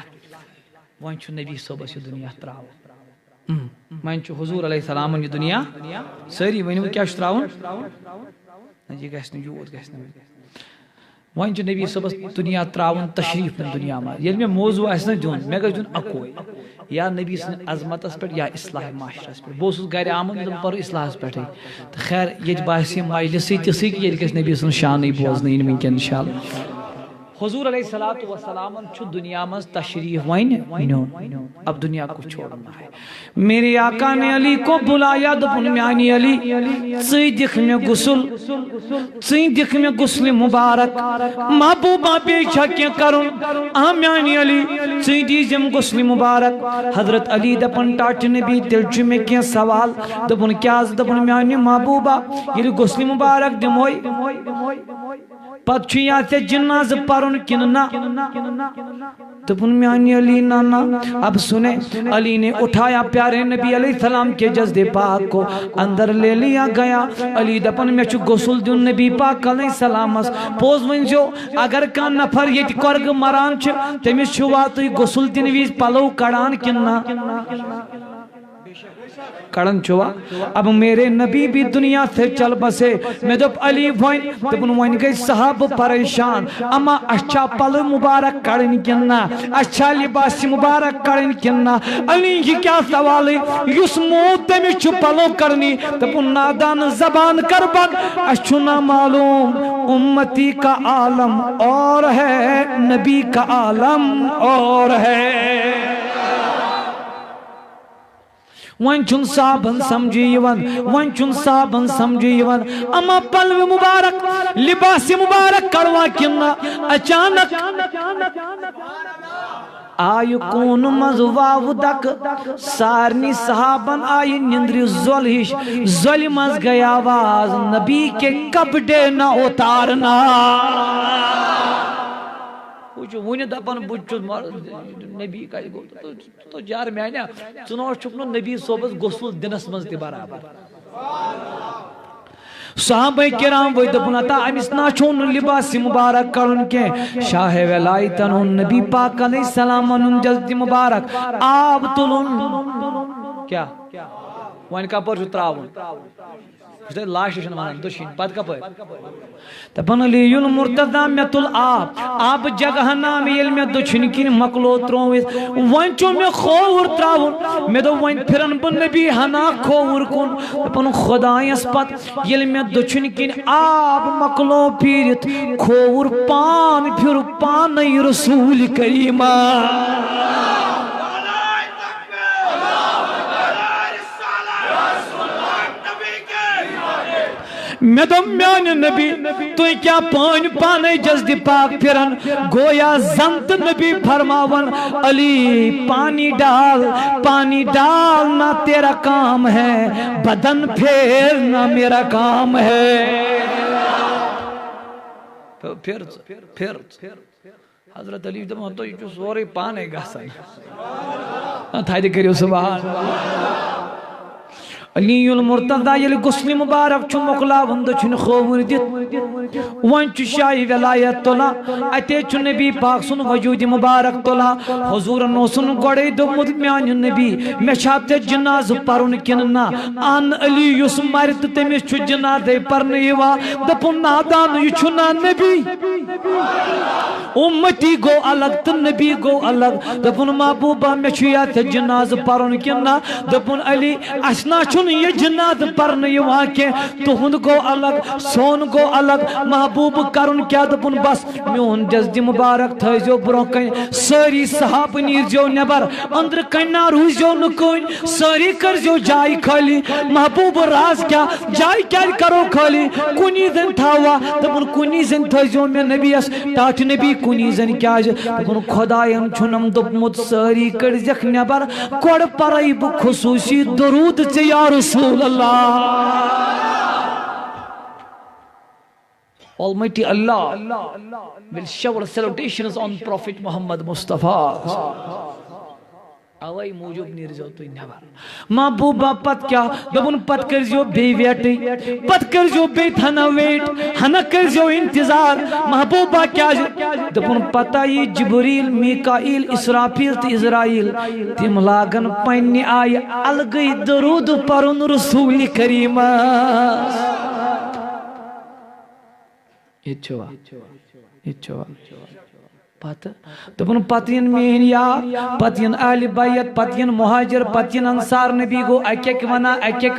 ون چھ نبی صبح سے دنیا تراو من چھ حضور علیہ السلام یہ دنیا ساری ونیو کیا تراون یہ گژھِ نہٕ یوت گژھِ نہٕ ون چھ نبی صبح دنیا تراون تشریف من دنیا ما یل میں موضوع اس نہ دون میں گژھِ دون اکوے یا نبی سن عظمتس پہ یا اصلاح معاشرس پہ بہت گھر آمد پر اصلاحس پہ تو خیر یہ باسی مجلس تھی کہ یہ نبی سن شان بوزن ونکن انشاءاللہ حضور علیہ السلام چھ دنیا مز تشریف ون اب دنیا کو چھوڑنا ہے میرے آقا نے علی کو بلایا دپن میانی علی ژٕ دِکھ مےٚ غسل ژٕ دِکھ مےٚ غسل مبارک محبوبہ بے چھا کینٛہہ کرُن میانی علی ژٕ دیٖزٮ۪م غسل مبارک حضرت علی دپن ٹاٹ نبی تیٚلہِ چھُ مےٚ کینٛہہ سوال دپن کیٛاہ دپن میانہِ محبوبہ ییٚلہِ غسل مبارک دِموے پتہ چھُ یا ژےٚ جناز پرُن کِنہٕ نہ دپن میانی علی نانا اب سنے علی نے اٹھایا پیارے نبی علیہ السلام کے جسد پاک کو اندر لے لیا گیا علی دپن میں چھو غسل دیون نبی پاک علیہ السلام پوز ونجو اگر کان نفر یہ کرگ مران چھ تمس چھو واتوی غسل دین ویز پلو کڑان کننا کڑن چھوا اب میرے نبی بھی دنیا سے چل بسے میں دپ علی وائن دپن وائن گئی صحاب پریشان اما اچھا پل مبارک کڑن کننا اچھا لباس مبارک کڑن کننا علی ہی کیا سوال ہے یس موت میں چھو پلو کرنی دپن نادان زبان کربن اچھنا معلوم امتی کا عالم اور ہے نبی کا عالم اور ہے ون چون صابن سمجھی یون ون چون صابن سمجھی یون اما پلو مبارک لباس مبارک کروا کننا اچانک آئی کون مز واو دک سارنی صحابن آئی نندری زول ہش زول مز گئی آواز نبی کے کپڑے نہ اتارنا ون دپان بچ نبی کتھ گو تو جار میانیا ثو چھک نبی صوبس غسل دنس مز تہ برابر صحابہ کرام وہ دپن اتا امس نا چھون لباس مبارک کرن کے شاہ ولایتن نبی پاک علیہ السلام ان جلد مبارک آب تلن کیا وان کپر تراون لاش ونان دشین پت کپر دپن علی المرتضی مے تل آب جگہ نام یل مے دچھن کن مکلو تروت ون چو مے کھوور تراون مے دو ون پھرن بہ نبی ہنا کھوور کن دپن خدایس پت یل مے دچھن کن آب مکلو پھیرت کھوور پان پھر پان رسول کریمہ میں تو میان نبی تو کیا پان پانے جزد پاک پھرن گویا زنت نبی فرماون علی پانی ڈال نہ تیرا کام ہے بدن پھیرنا میرا کام ہے پھر حضرت علی دمان تو یہ سورے پانے گا سن تھائی کریو سبحان علی المرتضی یل غسل مبارک چھ مکلا وند چھن کھوور دت ون چھ شاہی ولایت تلا اتے چھ نبی پاک سن وجود مبارک تلا حضور نو سن گڑے دمت میان نبی میں چھات جناز پرن کننا ان علی یس مرت تمس چھ جناز پرن یوا دپن نادان یہ چھنا نبی امتی گو الگ تو نبی گو الگ دپن محبوبہ میں چھ یات جناز پرن کننا دپن علی اسنا چھ یہ جنات پرن یوا کے تہند گو الگ سون گو الگ محبوب کرن کیا دپن بس میون جزد مبارک تھیزو برونکن ساری صحاب نیرزو نبر اندر کننا روزو نکوین ساری کرزو جائی خالی محبوب راز کیا جائی کیا کرو خالی کنی زن تھاوا دپن کنی زن تھیزو میں نبی اس تاٹ نبی کنی زن کیا دپن خدایم چھنم دپمت ساری کرزک نبر کوڑ پرائی بخصوصی درود سے یا رسول اللہ Almighty Allah will shower salutations on Prophet Muhammad Mustafa اوائی موجود نیرزو تو نبر محبوبہ پت کیا دبن پت کرزیو بے ویٹی پت کرزیو بے تھنا ویٹ ہنا کرزیو انتظار محبوبہ کیا دبن پتائی جبریل میکائیل اسرافیل تی اسرائیل تیم لاغن پینی آئی الگئی درود پرن رسول کریمہ یہ چوا پتہ دپن پتین مین یا پتین اہل بیت پتین مہاجر پتین انصار نبی گو اکیک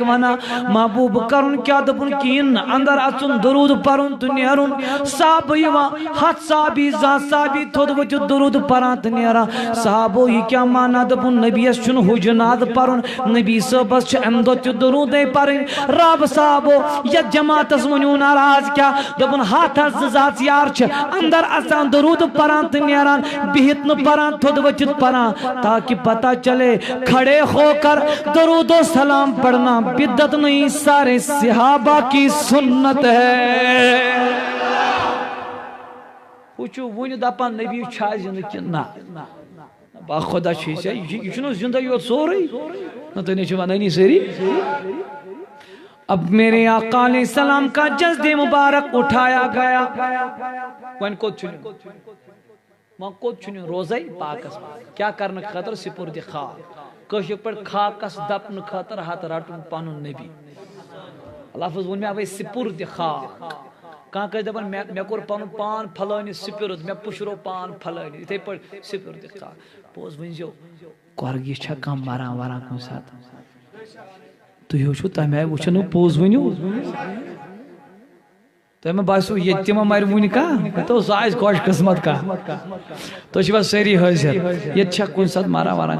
ونا محبوب کرن کیا دپن کین اندر اچن درود پرن تو نیرن صحابہ یوا ہاتھ صحابی ذات صحابی تھود وچ درود پران تو نیرا صحابہ یہ کیا مانا دپن نبی اس چن حجنات پرن نبی صحابہ چھ امدت درود پرن رب صحابہ یا جماعت اس ونیو ناراض کیا دپن ہاتھ ذات یار چھ اندر اچن درود پران نیران بہت نہ پران تھود وچت پران تاکہ پتہ چلے کھڑے ہو کر درود و سلام پڑھنا بدعت نہیں سارے صحابہ کی سنت ہے پوچھو ون دپان نبی چھا زندہ کننا با خدا چیز ہے یہ چھنو زندہ یوت سوری نہ تو نیچے وانانی سری اب میرے آقا علیہ السلام کا جسد مبارک اٹھایا گیا وین کو چھنو وہاں کود چھنی روزائی پاکس کیا کرنے خطر سپرد خاک کشک پر خاکس دپن خطر ہاتھ رٹن پانون نبی لفظ ون میں آوائی سپرد خاک کہاں کہ دپن میں کور پان پھلانی سپرد میں پشرو پان پھلانی تے پر سپرد خاک پوز ونجو کورگی چھا کم ماران کن ساتھ تو یہ چھو تمہیں وچھنو پوز ونیو تو میں باسو یتیمہ مرمونی کا تو سائز خوش قسمت کا تو شبہ سیری حضر یہ چھا کن ساتھ ماران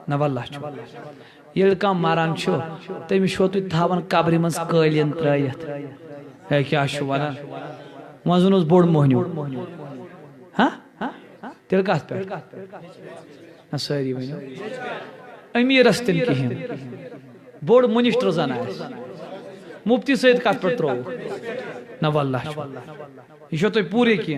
نو اللہ چھو یہ کام ماران چھو تیمی شو تو تھاون قبری منز قیلین ترائیت ہے کیا شو وانا وانزن اس بوڑ مہنیو ہاں تیل کات پہ ساری ونو امیرس تن کہین بوڑ منسٹر زن مفتی سید کات پہ ترو نہ واللہ یہ تو پورے کی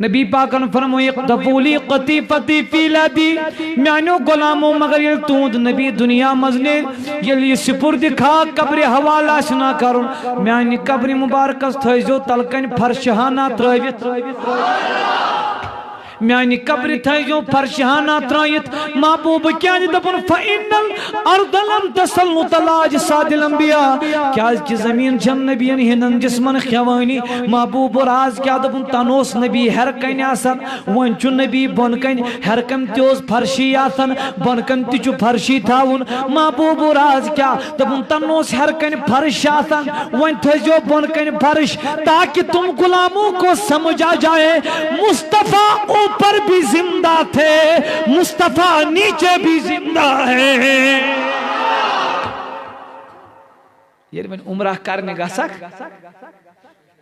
نبی پاکن فرموئی اقتفولی قطیفتی فی لدی میانو غلامو مگر یہ توند نبی دنیا مزنے یہ سپر دکھا قبر حوالہ سنا کرن میانی قبر مبارکس تھائیزو تلکن فرشہانہ ترائیت میانی قبر تھائیزو فرشہانہ ترائیت محبوب کیا جی دپن فَإِنَّ الْأَرْضَ لَمْ تَسَلُّ تَلَاجِ سَادِ الْأَنْبِيَا کیا کی زمین جن نبیین ہنن جسمن خوانی محبوب راز کیا دپن تنوس نبی ہر کن آسن ونچو نبی بنکن ہر کم تیوز فرشی آسن بنکن تیچو فرشی تھاون محبوب راز کیا دپن تنوس ہر کن فرش آسن ون تھائیزو بنکن فرش تاکہ تم غلاموں کو سمجھا جائے مصطفیٰ اوپر بھی زندہ تھے مصطفیٰ نیچے بھی زندہ ہے یہ میں عمرہ کرنے گا سک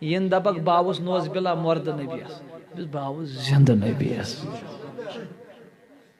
یہ دبک باوس نوز بلا مرد نبی اس باوس زند نبی اس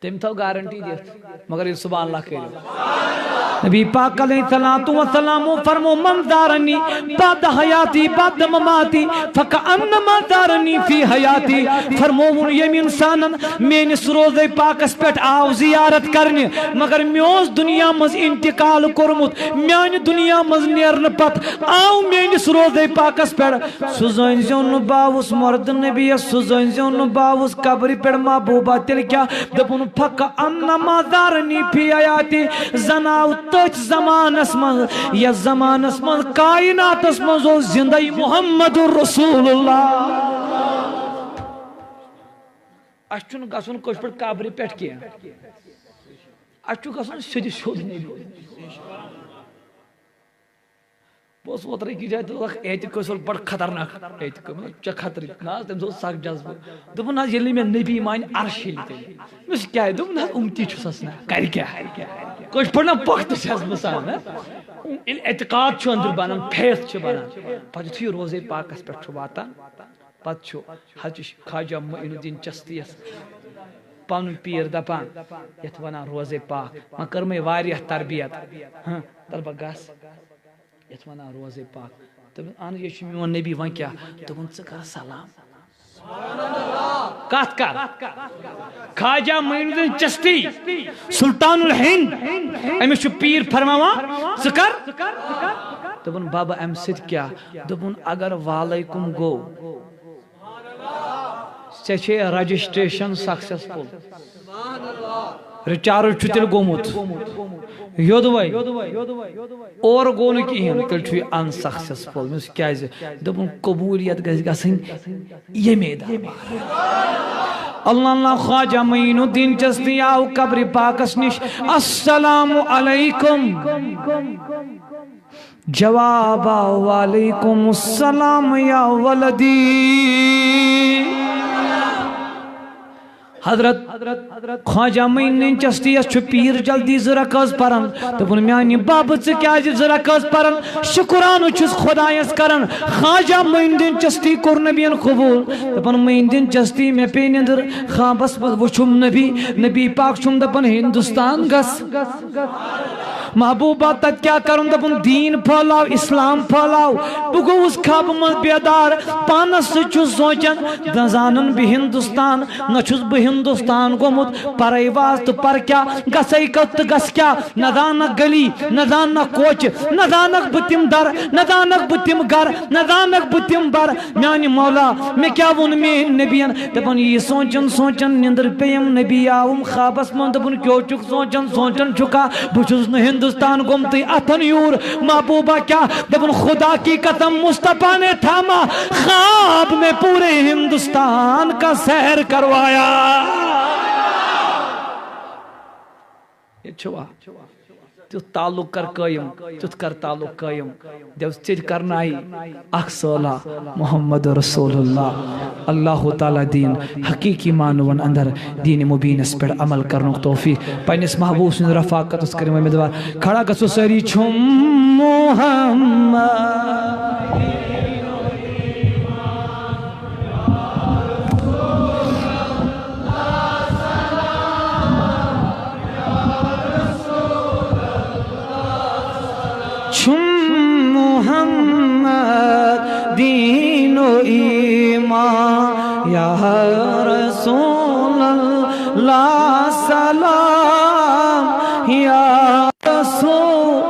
تم تو گارنٹی دیت مگر یہ سبحان اللہ کہہ نبی پاک علیہ السلام فرمو من دارنی بعد حیاتی بعد مماتی فکأنما دارنی فی حیاتی فرمو یم انسانن مینس روزے پاکس پیٹ آو زیارت کرنے مگر میوز دنیا مز انتقال کرمت میان دنیا مز نیرن پت آو مینس روزے پاکس پیٹ سوزن زون باوس مرد نبی سوزن زون باوس قبری پیٹ محبوبہ تل کیا دپن فکأنما دارنی فی حیاتی زناو تچ زمان اسمن یا زمان اسمن کائنات اسمن زو زندہ محمد رسول اللہ اشتون گسون کچھ پر کابری پیٹ کیا اشتون گسون سجی شود نہیں بس وطرے کی جائے تو ایتی کوئی سول بڑھ خطرناک ایتی کوئی چا خطری ناز تم سو ساک جذب دبن ناز یلی میں نبی مائن عرشی لیتے مجھ کیا ہے دبن ناز امتی چھو سسنا کاری کیا ہے کچھ پڑھنا پخت چھس مسان اعتقاد چھو اندر بانن پھیس چھو بانن پاچھ تھی روزے پاک اس پر چھو باتا پت چھو حج خواجہ معین الدین چشتی اس پانن پیر دپان یت ونا روزے پاک من کر میں واریہ تربیت طلبہ گاس یت ونا روزے پاک تب آن یہ میون نبی ون کیا دپن ژٕ کر سلام کت کر خواجہ معین الدین چشتی سلطان الہند امس چھ پیر فرماوان ژٕ کر دپن بابا ام سۭتۍ کیا دپن اگر وعلیکم گو ژےٚ چھے رجسٹریشن سکسیسفل ریچارج چھُ تیٚلہِ گوٚمُت یوٚدوے اور گوٚو نہٕ کِہیٖنۍ تیٚلہِ چھُ یہِ انسکسیسفل مےٚ کیازِ دوٚپُن قبوٗلیت گژھِ گژھٕنۍ ییٚمے دۄہ اللہ اللہ خواجہ معین الدین چشتی آو قبر پاکس نش السلام علیکم جواب وعلیکم السلام یا ولدی حضرت خواجہ معین الدین چشتی اس چھ پیر جلدی زرکاز پرن دپن میانی بابا ژٕ کیازِ زرکاز پرن شکرانہ چھس خدایس کرن خواجہ معین الدین چشتی کور نبیین قبول دپن معین الدین چشتی مے پے نندر خوابس مز وچھم نبی پاک چھم دپن ہندوستان گس محبوبہ تت کیا کرن دپن دین پھلاو اسلام پھلاو بہ گوس خواب مز بیدار پانس چھس سوچان زانن بہ ہندوستان نہ چھس بہ ہندوستان گومت پرائی واز تو پر کیا گسائی کت گس کیا نہ دانک گلی نہ دانک کوچ نہ دانک بتم در نہ دانک بتم گر نہ دانک بتم بر میانی مولا میں کیا ون میں نبیان دپن یہ سوچن سوچن نندر پیم نبی آوم خوابس من دپن کیو چک سوچن سوچن چکا بچس نہ ہندوستان گمتی اتن یور محبوبہ کیا دپن خدا کی قسم مصطفیٰ نے تھاما خواب میں پورے ہندوستان کا سیر کروایا یہ چھوا تیت تعلق کر قائم تیت کر تعلق قائم جب چیز کرنا ہی اخ صلح محمد رسول اللہ اللہ تعالیٰ دین حقیقی مانون اندر دین مبین اس پر عمل کرنک توفیق پینس محبوب سن رفاقت اس کریم امیدوار کھڑا گسو سری چھم محمد ایمان یا رسول اللہ سلام یا رسول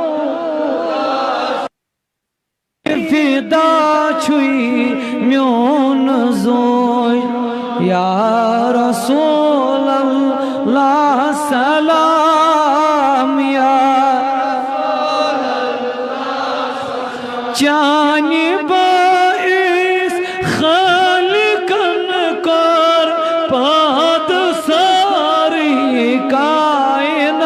فدا چھوئی میون زوج یا رسول اللہ سلام یا چانی باعث خالقن کر پاد ساری کائنات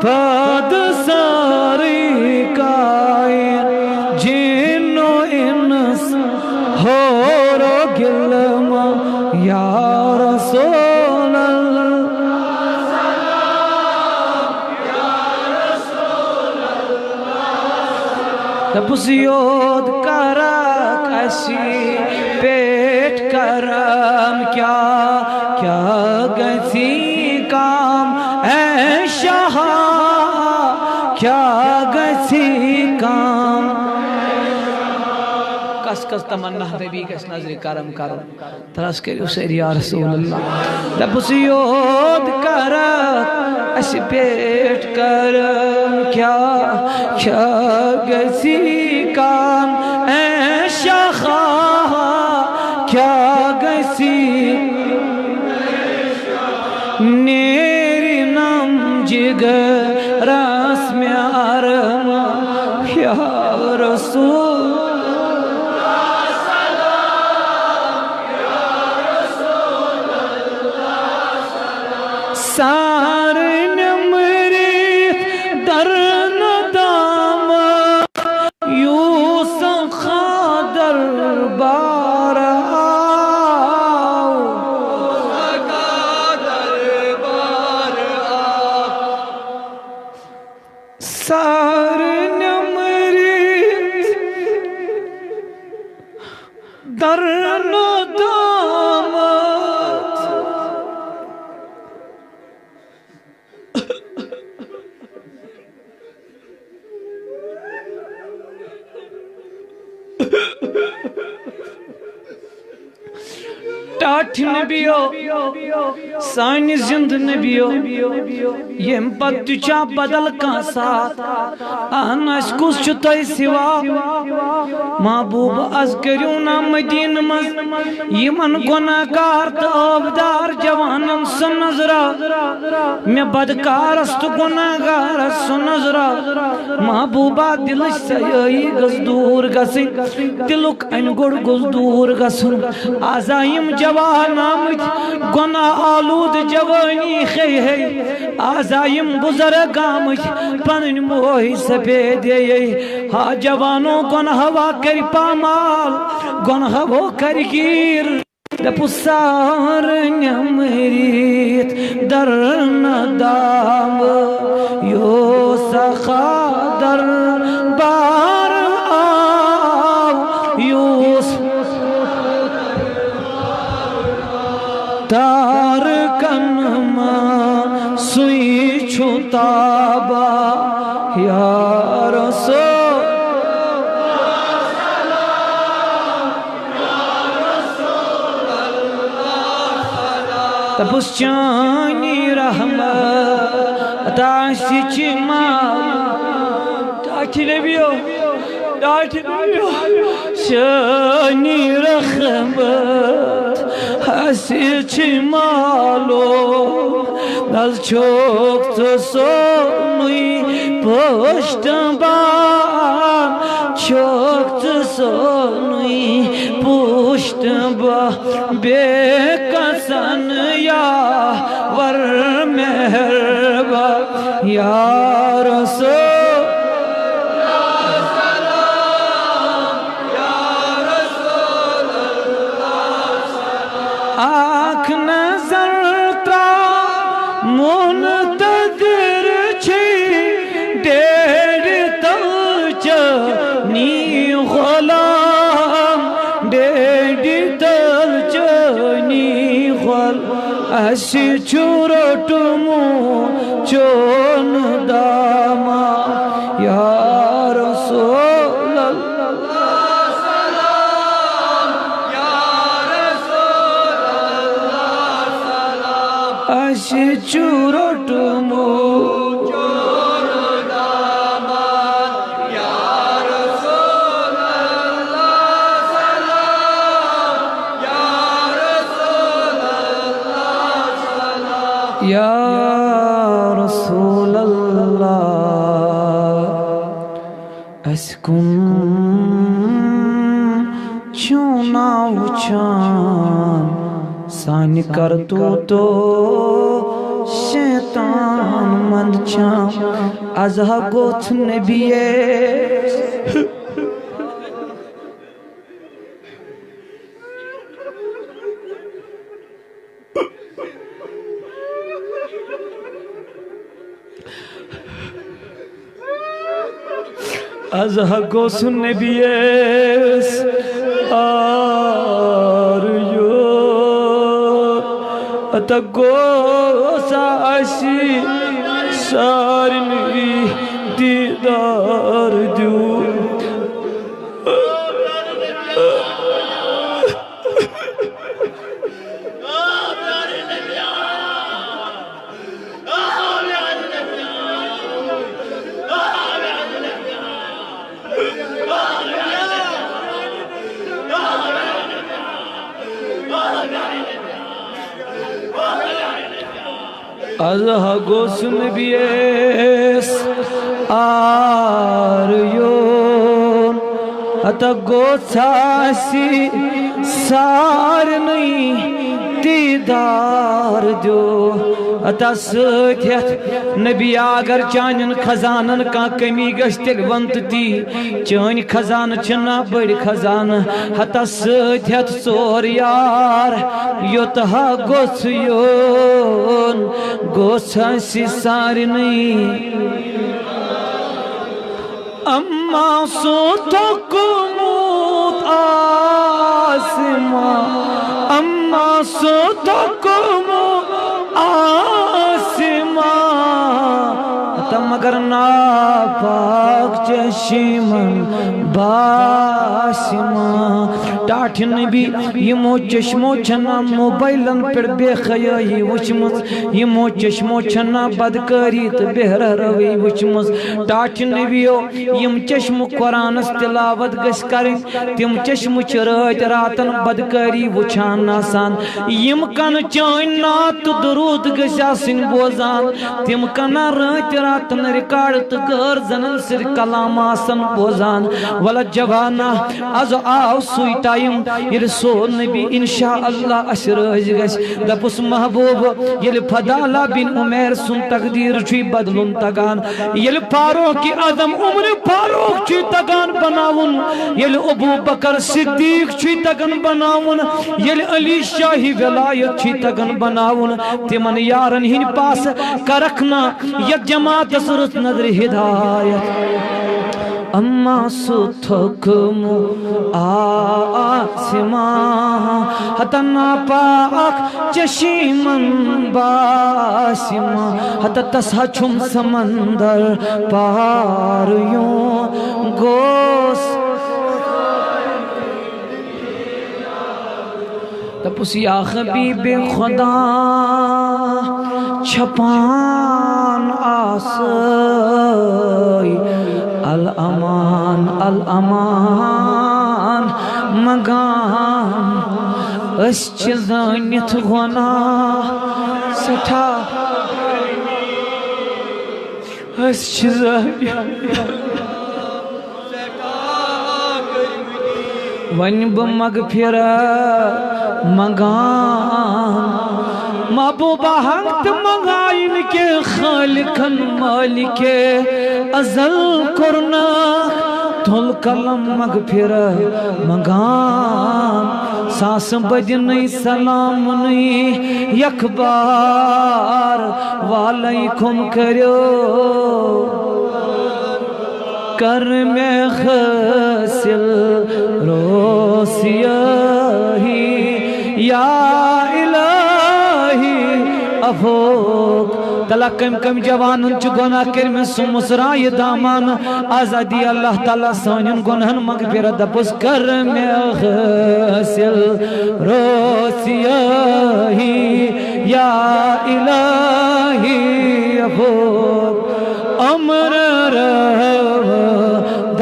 پاد ساری کائنات جن و انس ہو رو گلما یا رسول اللہ تپسیود کرک اسی پیٹ کرم کیا گسی کام اے شاہ کیا گسی کام کس تمنا نبی کس نظر کرم کرم ترس کریو سیر یا رسول اللہ تپسیود کرک اسی پیٹ کرم کیا گسی کام اے شاہ کیا گسی نیری نم جگر رسم عرم یا رسول سار نمریت در ندام یوسف خادر بار آو سار نمریت در ندام ٹاٹھ نبیو سانی زند نبیو یم پت چا بدل کا ساتھ آن اس کس چتائی سوا محبوب از کریونا مدین مز یمن گناہگار تابدار جوانن سن نظرہ میں بدکار است گناہگار سن نظرہ محبوبہ دلش سیائی گز دور گسن دلک انگڑ گز دور گسن آزائیم جوان آمد گناہ آلود جوانی خی ہے آزائیم بزرگ آمد پنن موہی سپید ہے ہا جوانوں گناہ وا کر پامال گناہ وہ کر گیر دپو سار نمریت در ندام یو سخا در بار آو یوس تارکن ما سوئی چھتابا یا رسول تپس چانی رحمت داشتی چی مال ڈاٹی نبیو چانی رحمت حسی چی مالو نل چوکت سونوی پشت بام چوکت سونوی پشت بام بے کسن یا ور مہربا یا رسول آنکھ نظر ترا منتظر چھی دیر تلچنی غلام دیر تلچنی غلام اسی چورٹمو چون داما یا رسول اللہ اسی چورٹ مو یا رسول اللہ اسکن چونا وچان سانی کرتو تو شیطان مند چام ازہا گوتھ نبیے ازہا گوتھ نبیس آریو اتا گوسا اسی سارنی دیدار دیو ازہا گوس نبیس آریون اتا گوساسی سارنی دیدار دیو اتا ساتھیت نبی آگر چانن خزانن کا کمی گشتل ونت دی چانی خزان چنا بڑی خزان اتا ساتھیت سور یار یوتہا گوس یون گوساسی سارنی اما سوتکموت آسمان اما سوتکموت آسمان تا مگر ناپاک چشمن باسمان ٹاٹھ نبی یمو چشمو چھنا موبائلن پر بے خیائی وچمز یمو چشمو چھنا بدکاری تو بہر روی وچمز ٹاٹھ نبیو یم چشم قرآن تلاوت گس کریں تم چشم چرات راتن بدکاری وچھان ناسان یم کن چین نات درود گس آسن بوزان تم کن رات راتن ریکارڈ تو غیر زنن سر کلام آسن بوزان والا جوانا از آو سوئی ٹائم یہ رسول نبی انشاءاللہ اشراج گش دپس محبوب یہ فضالہ بن عمیر سن تقدیر چوی بدلن تگان یہ فاروق کی عظم عمر فاروق چوی تگان بناون یہ ابو بکر صدیق چوی تگان بناون یہ علی شاہی ولایت چوی تگان بناون تمن یارن ہن پاس کرکنا یک جماعت سرس نظر ہدایت اما ستھکمو آسمان حتی ناپاک چشیمن باسمان حتی تسا چھم سمندر پاریوں گوس تپس یا حبیب خدا چھپان آسائی الامان الامان مگان اس چلدانیت گناہ سٹھا اس چلدانیت ون بمغفرت مگان محبوبہ ہنگت مگائن کے خالقن مالک ازل کرنا تھل کلم مغفرت مگان ساس بجنی سلام نئی یک بار والیکم کریو کر میں خسل روسیاہی یا الہی افوق تلا کم جوانن چو گناہ کرم سمسرائی دامان آزادی اللہ تعالیٰ سانین گنہن مغفرت دپس کر میں غسل روسیاہی یا الہی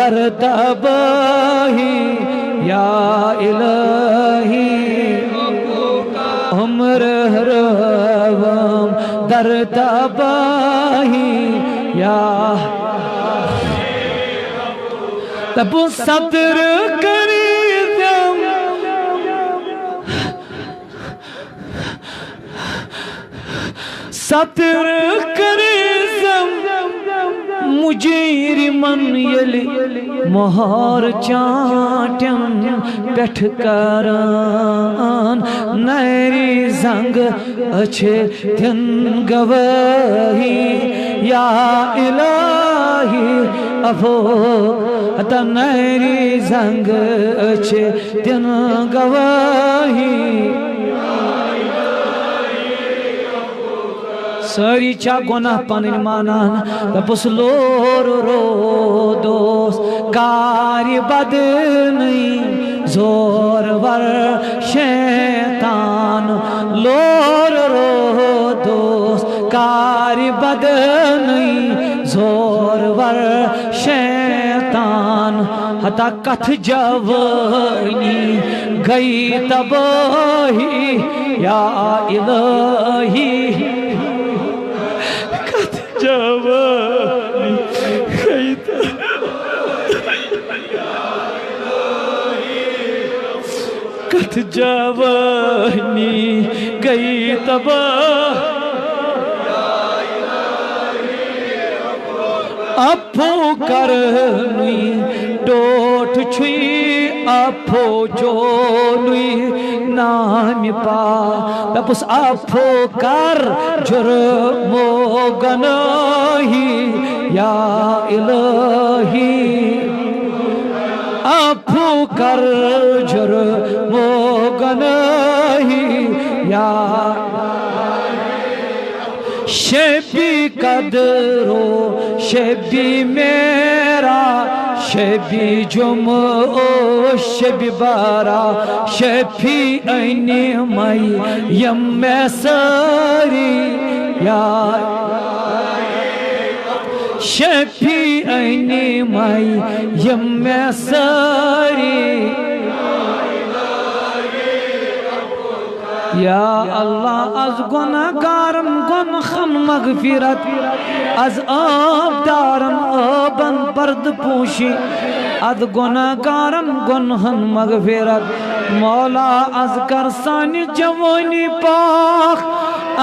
در تباہی یا الہی عمر روم در تباہی یا تب صدر کریدم صدر کریدم مجیر من یلی مہار چانٹن پیٹھ کران نیری زنگ اچھے دن گواہی یا الہی افو تا نیری زنگ اچھے دن گواہی ساری چا گناہ پانن مانان دپس لور رو دوست کاری بد نہیں زور ور شیطان لور رو دوست کاری بد نہیں زور ور شیطان حتا کتھ جوانی گئی تباہی یا الہی جوانی گئی کتھ جوانی گئی تباہ اپو کرنی ڈوٹ چھوئی اپو جونوئی نام پا بپس اپو کر جرم و گناہی یا الہی اپو کر جرم و گناہی یا شبی قدرو شبی میرا شبی جمعہ شبی بارا شبی اینی مائی یم ساری یا شبی اینی مائی یم ساری یا اللہ از گناہ گارم گنخن مغفرت از آب دارم آبن برد پوشی از گناہ گارم گنخن مغفرت مولا از کر سانی جوانی پاک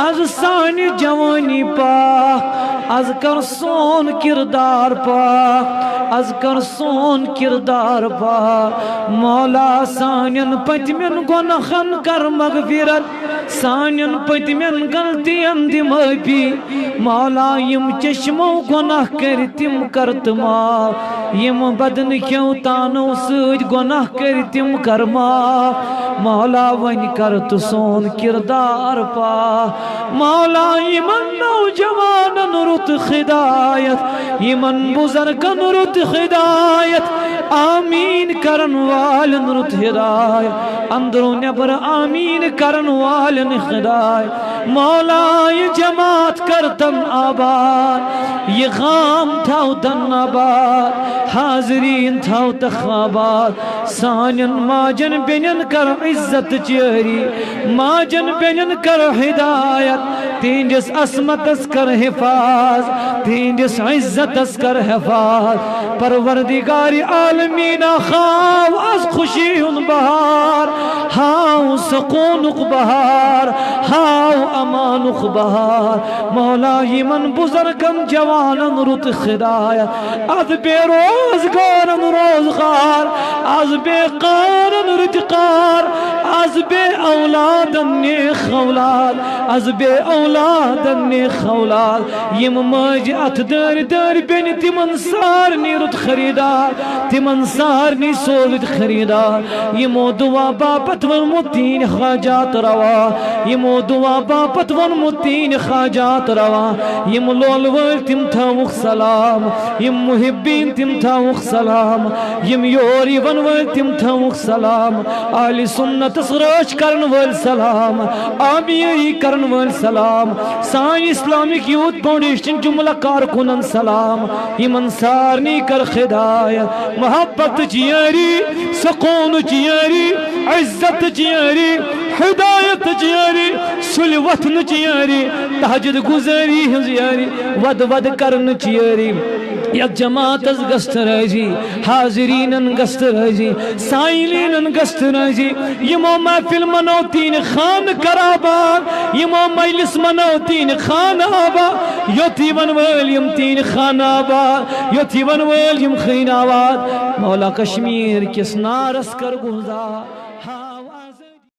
از سانی جوانی پاک از کر سون کردار پاک از کر سون کردار پاک مولا سانین پتمن گنخن کر مغفرت سانین پتمن غلطین دی معافی مولا یم چشمو گناہ کر تم کرت معاف یم بدن کیوں تانو سۭتۍ گناہ کر تم کر معاف مولا ون کر تو سون کردار پاک مولا یمن نوجوانن رت ہدایت یمن بزرگن رت ہدایت آمین کرن والن رت ہدایت اندر و نبر آمین کرن والن ہدایت مولا یہ جماعت کرتن آباد یہ غام تھاو دن آباد حاضرین تھاو تخاباد سانین ماجن بینن کر عزت جاری ماجن بینن کر ہدایت تینجس عصمت اس کر حفاظ تینجس عزت اس کر حفاظ پروردگار عالمین خواو از خوشی ان بہار ہاو سکون بہار ہاو امان بہار مولا یمن بزرگن جوانن رت خدایت از بے روزگارن روزگار از بے قارن رتقار از بے اولادن نیخ اولاد از بے اولادن نیخ اولاد یم ماج ات در در بین تمن سارنی رت خریدار تمن سارنی سولد خریدار یمو دعا باپت ورمتین حاجات روا یمو دعا باپت ورمتین حاجات روا یم لول ول تم تھاوخ سلام یم محبین تم تھاوخ سلام یم یوری ون ول تم تھاوخ سلام آل سنت سر تلاش کرن وول سلام آبیاری کرن وول سلام سان اسلامک یوتھ فاؤنڈیشن جملہ کارکنن سلام یمن سارنی کر خدایت محبت چیاری سکون چیاری عزت چیاری ہدایت چیاری سل وطن چیاری تہجد گزاری ہزیاری ود ود کرن چیاری یک جماعت از گست رازی حاضرینن گست رازی سائلینن گست رازی یمو محفل منوتین خان کراباد یمو مجلس منوتین خان آباد یوتی ونوال یم تین خان آباد یوتی ونوال یم خین آباد مولا کشمیر کس نارس کر گزار